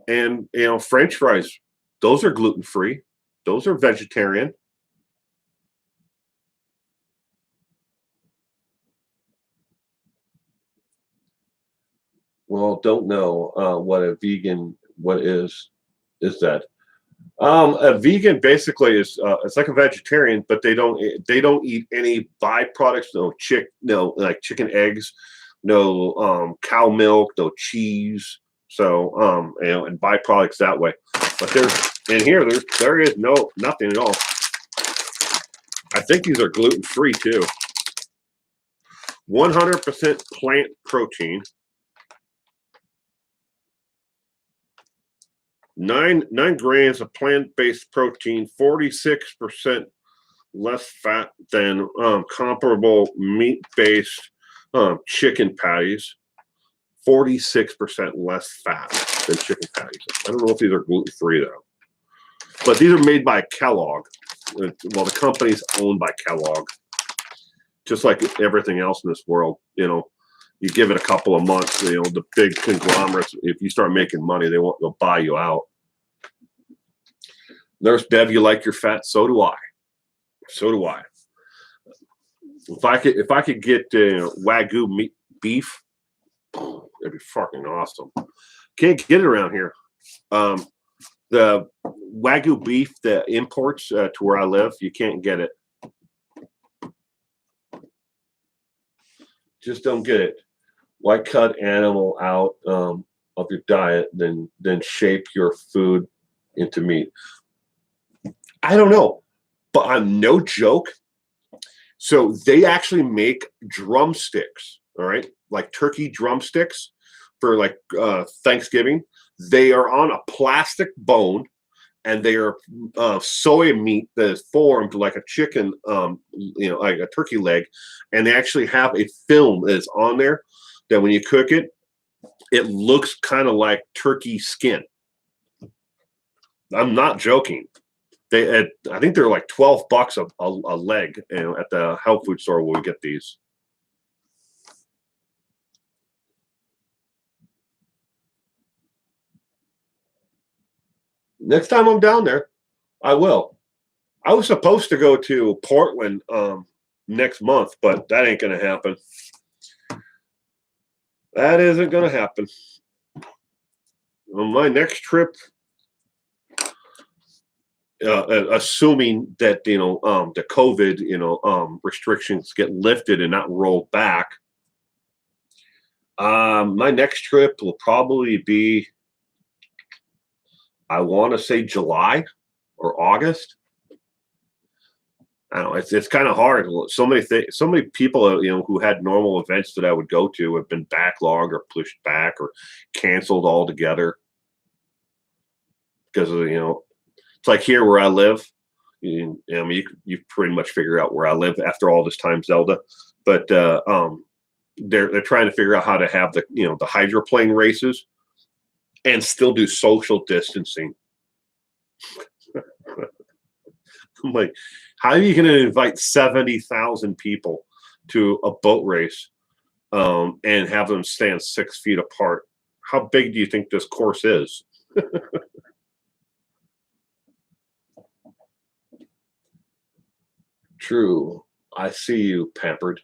and French fries, those are gluten free. Those are vegetarian. Well, don't know what a vegan what is that. A vegan basically is it's like a vegetarian, but they don't eat any byproducts, no like chicken eggs, no cow milk, no cheese. So and byproducts that way. But there is nothing at all. I think these are gluten free too. 100% plant protein. Nine grams of plant-based protein, 46% less fat than comparable meat-based chicken patties, 46% less fat than chicken patties. I don't know if these are gluten-free though, but these are made by Kellogg. Well, the company's owned by Kellogg. Just like everything else in this world, you give it a couple of months, the big conglomerates, if you start making money, they'll buy you out. Nurse Bev, you like your fat? So do I. So do I. If I could get Wagyu beef, that'd be fucking awesome. Can't get it around here. The Wagyu beef, the imports to where I live, you can't get it. Just don't get it. Why cut animal out of your diet, then shape your food into meat? I don't know, but I'm no joke. So they actually make drumsticks, all right, like turkey drumsticks for like Thanksgiving. They are on a plastic bone, and they are soy meat that is formed like a chicken, like a turkey leg, and they actually have a film that is on there that when you cook it, it looks kind of like turkey skin. I'm not joking. I think they're like $12 a leg, at the health food store where we get these. Next time I'm down there, I will. I was supposed to go to Portland next month, but that ain't gonna happen. That isn't gonna happen. On my next trip, assuming that the COVID restrictions get lifted and not rolled back, my next trip will probably be, I want to say July or August. I don't know. It's kind of hard. So many people who had normal events that I would go to have been backlogged or pushed back or canceled altogether because of it's like here where I live. I mean, you pretty much figure out where I live after all this time, Zelda. But they're trying to figure out how to have the hydroplane races and still do social distancing. I'm like, how are you going to invite 70,000 people to a boat race and have them stand 6 feet apart? How big do you think this course is? True. I see you, Pampered.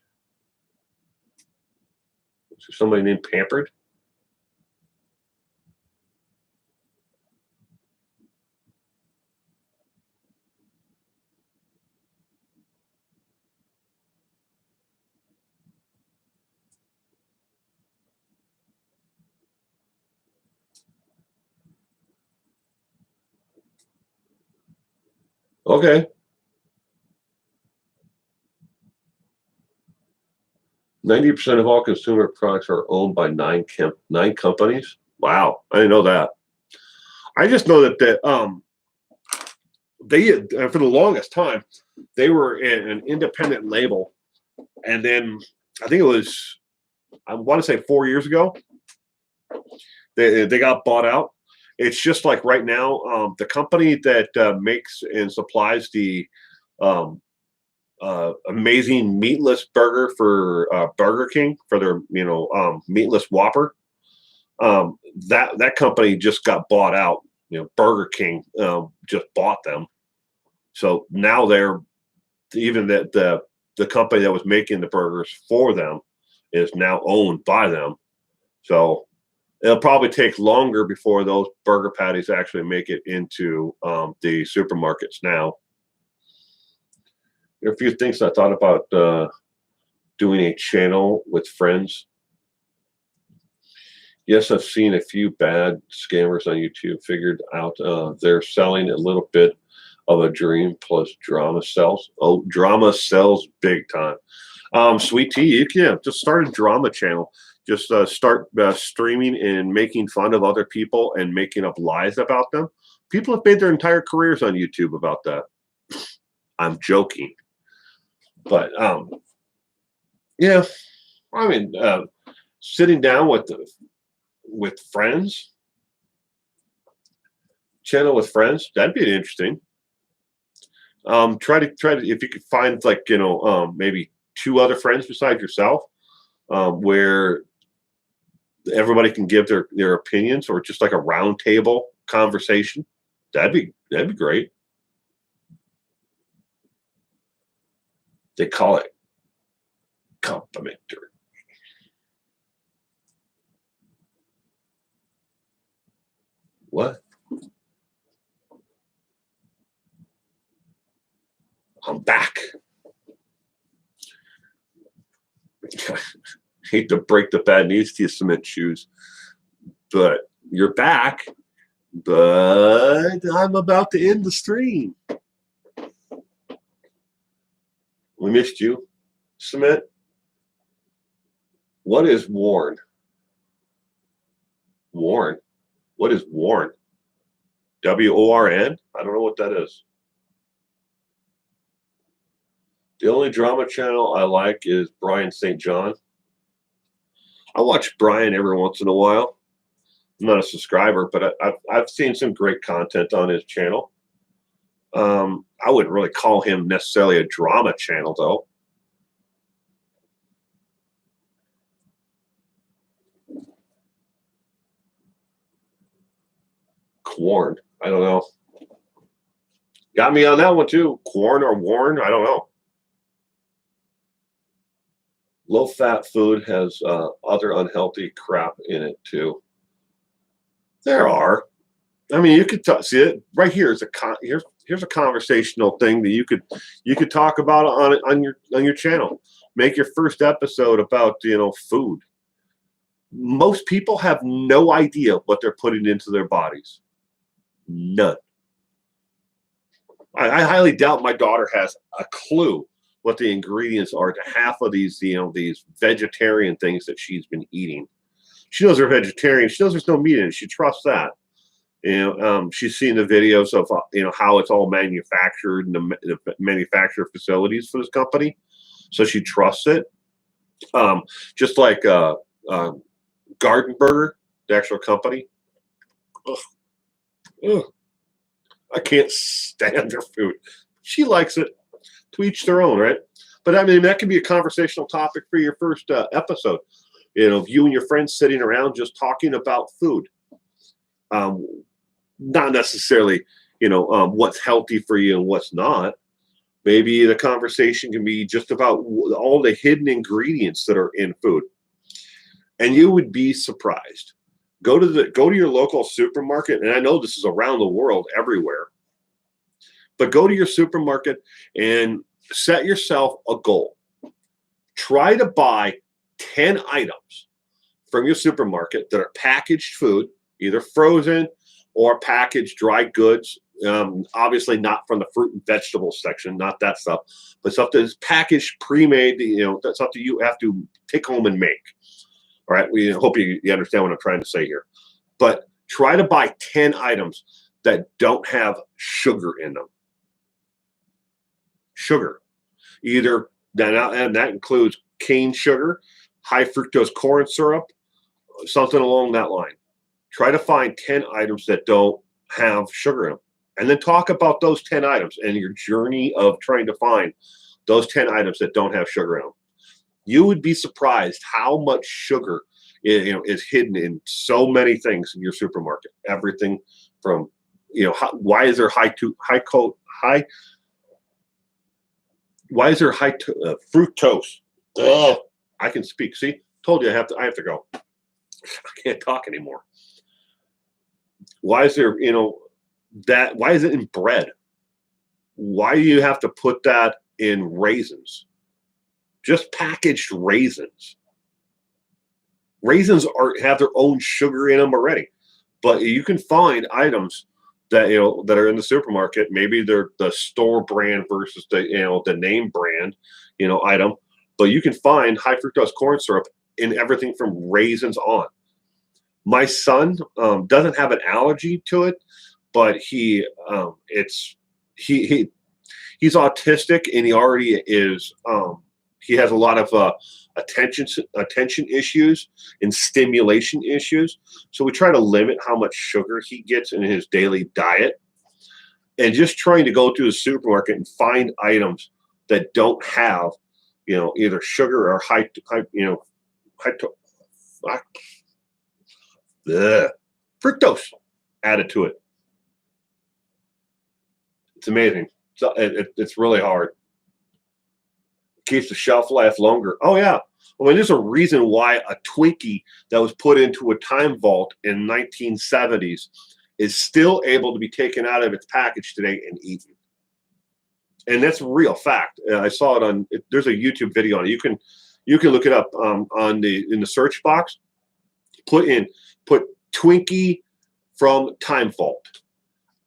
Is there somebody named Pampered? Okay. 90% of all consumer products are owned by nine companies. Wow, I didn't know that. I just know that they for the longest time they were an independent label, and then I think it was, I want to say 4 years ago, they got bought out, It's just like right now, the company that makes and supplies the um, amazing meatless burger for Burger King for their meatless Whopper. That company just got bought out. Burger King just bought them, so now they're even the company that was making the burgers for them is now owned by them. So it'll probably take longer before those burger patties actually make it into the supermarkets now. There are a few things I thought about doing a channel with friends. Yes, I've seen a few bad scammers on YouTube. Figured out they're selling a little bit of a dream plus drama sells. Oh, drama sells big time. Sweet tea, you can just start a drama channel. Just start streaming and making fun of other people and making up lies about them. People have made their entire careers on YouTube about that. I'm joking, but yeah, I mean, sitting down with friends, channel with friends, that'd be interesting. Try to if you could find like maybe two other friends besides yourself, where everybody can give their opinions, or just like a round table conversation. That'd be great. They call it complimentary. What? I'm back. Hate to break the bad news to you, cement shoes, but you're back. But I'm about to end the stream. We missed you, cement. What is worn? Worn. What is worn? WORN? I don't know what that is. The only drama channel I like is Brian St. John. I watch Brian every once in a while. I'm not a subscriber, but I've seen some great content on his channel. I wouldn't really call him necessarily a drama channel, though. Corn. I don't know. Got me on that one too. Corn or Warren? I don't know. Low-fat food has other unhealthy crap in it too. There are. I mean, you could see it right here. Is here's a conversational thing that you could talk about on your channel. Make your first episode about food. Most people have no idea what they're putting into their bodies. None. I highly doubt my daughter has a clue what the ingredients are to half of these these vegetarian things that she's been eating. She knows they're vegetarian. She knows there's no meat in it. She trusts that. She's seen the videos of how it's all manufactured in the manufacturer facilities for this company, so she trusts it. Just like Garden Burger, the actual company. Ugh. Ugh. I can't stand their food. She likes it. To each their own, right? But I mean, that can be a conversational topic for your first episode. You and your friends sitting around just talking about food. Not necessarily, what's healthy for you and what's not. Maybe the conversation can be just about all the hidden ingredients that are in food. And you would be surprised. Go to your local supermarket, and I know this is around the world everywhere. But go to your supermarket and set yourself a goal. Try to buy 10 items from your supermarket that are packaged food, either frozen or packaged dry goods. Obviously not from the fruit and vegetables section, not that stuff, but stuff that is packaged, pre-made, that's something you have to take home and make. All right, we hope you understand what I'm trying to say here. But try to buy 10 items that don't have sugar in them. Sugar, either and that includes cane sugar, high fructose corn syrup, something along that line. Try to find 10 items that don't have sugar in them. And then talk about those 10 items and your journey of trying to find those 10 items that don't have sugar in them. You would be surprised how much sugar is hidden in so many things in your supermarket. Everything from, why is there fructose? Oh, I can speak. See, told you I have to go. I can't talk anymore. Why is there, why is it in bread? Why do you have to put that in raisins? Just packaged raisins. Raisins have their own sugar in them already. But you can find items that that are in the supermarket. Maybe they're the store brand versus the name brand item. But you can find high fructose corn syrup in everything from raisins on. My son doesn't have an allergy to it, but he's autistic and he already is. He has a lot of attention issues and stimulation issues. So we try to limit how much sugar he gets in his daily diet, and just trying to go to the supermarket and find items that don't have, either sugar or fructose added to it. It's amazing. So it's really hard. Keeps the shelf life longer. Oh yeah. Well, there's a reason why a Twinkie that was put into a time vault in 1970s is still able to be taken out of its package today and eaten. And that's a real fact. I saw it on. There's a YouTube video on it. You can look it up in the search box. Put Twinkie from time vault,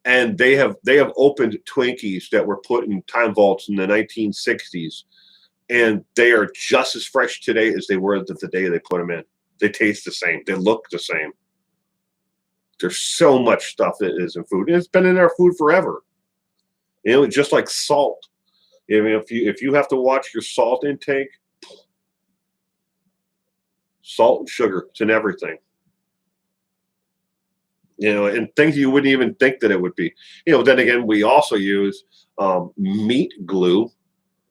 and they have opened Twinkies that were put in time vaults in the 1960s. And they are just as fresh today as they were the day they put them in. They taste the same. They look the same. There's so much stuff that is in food. And it's been in our food forever. Just like salt. If you have to watch your salt intake, salt and sugar, it's in everything. And things you wouldn't even think that it would be. Then again, we also use meat glue.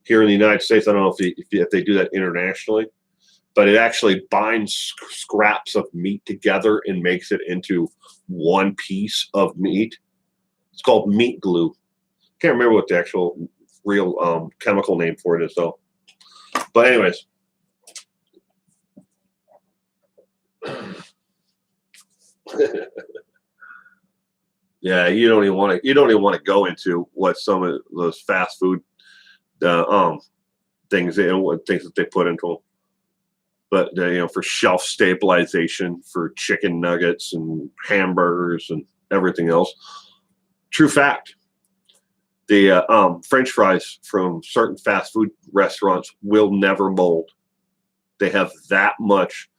Here in the United States, I don't know if they do that internationally, but it actually binds scraps of meat together and makes it into one piece of meat. It's called meat glue. Can't remember what the actual real chemical name for it is, though. But anyways, yeah, you don't even want to go into what some of those fast food things that they put into them. But for shelf stabilization, for chicken nuggets and hamburgers and everything else. True fact. The French fries from certain fast food restaurants will never mold. They have that much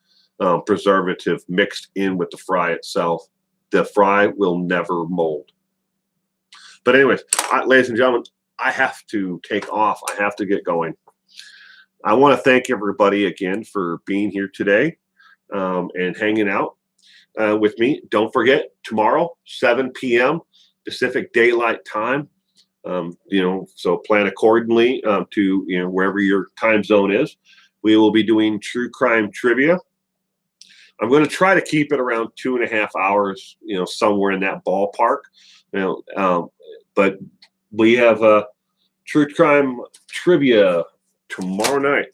preservative mixed in with the fry itself. The fry will never mold. But anyways, ladies and gentlemen, I have to take off. I have to get going. I want to thank everybody again for being here today and hanging out with me. Don't forget, tomorrow, 7 p.m. Pacific Daylight Time. So plan accordingly to wherever your time zone is. We will be doing true crime trivia. I'm going to try to keep it around 2.5 hours, somewhere in that ballpark. But we have a true crime trivia tomorrow night.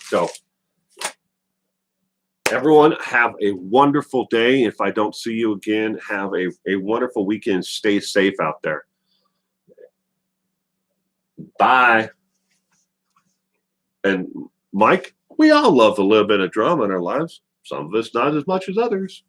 So everyone have a wonderful day. If I don't see you again, have a wonderful weekend. Stay safe out there. Bye. And Mike, we all love a little bit of drama in our lives. Some of us not as much as others.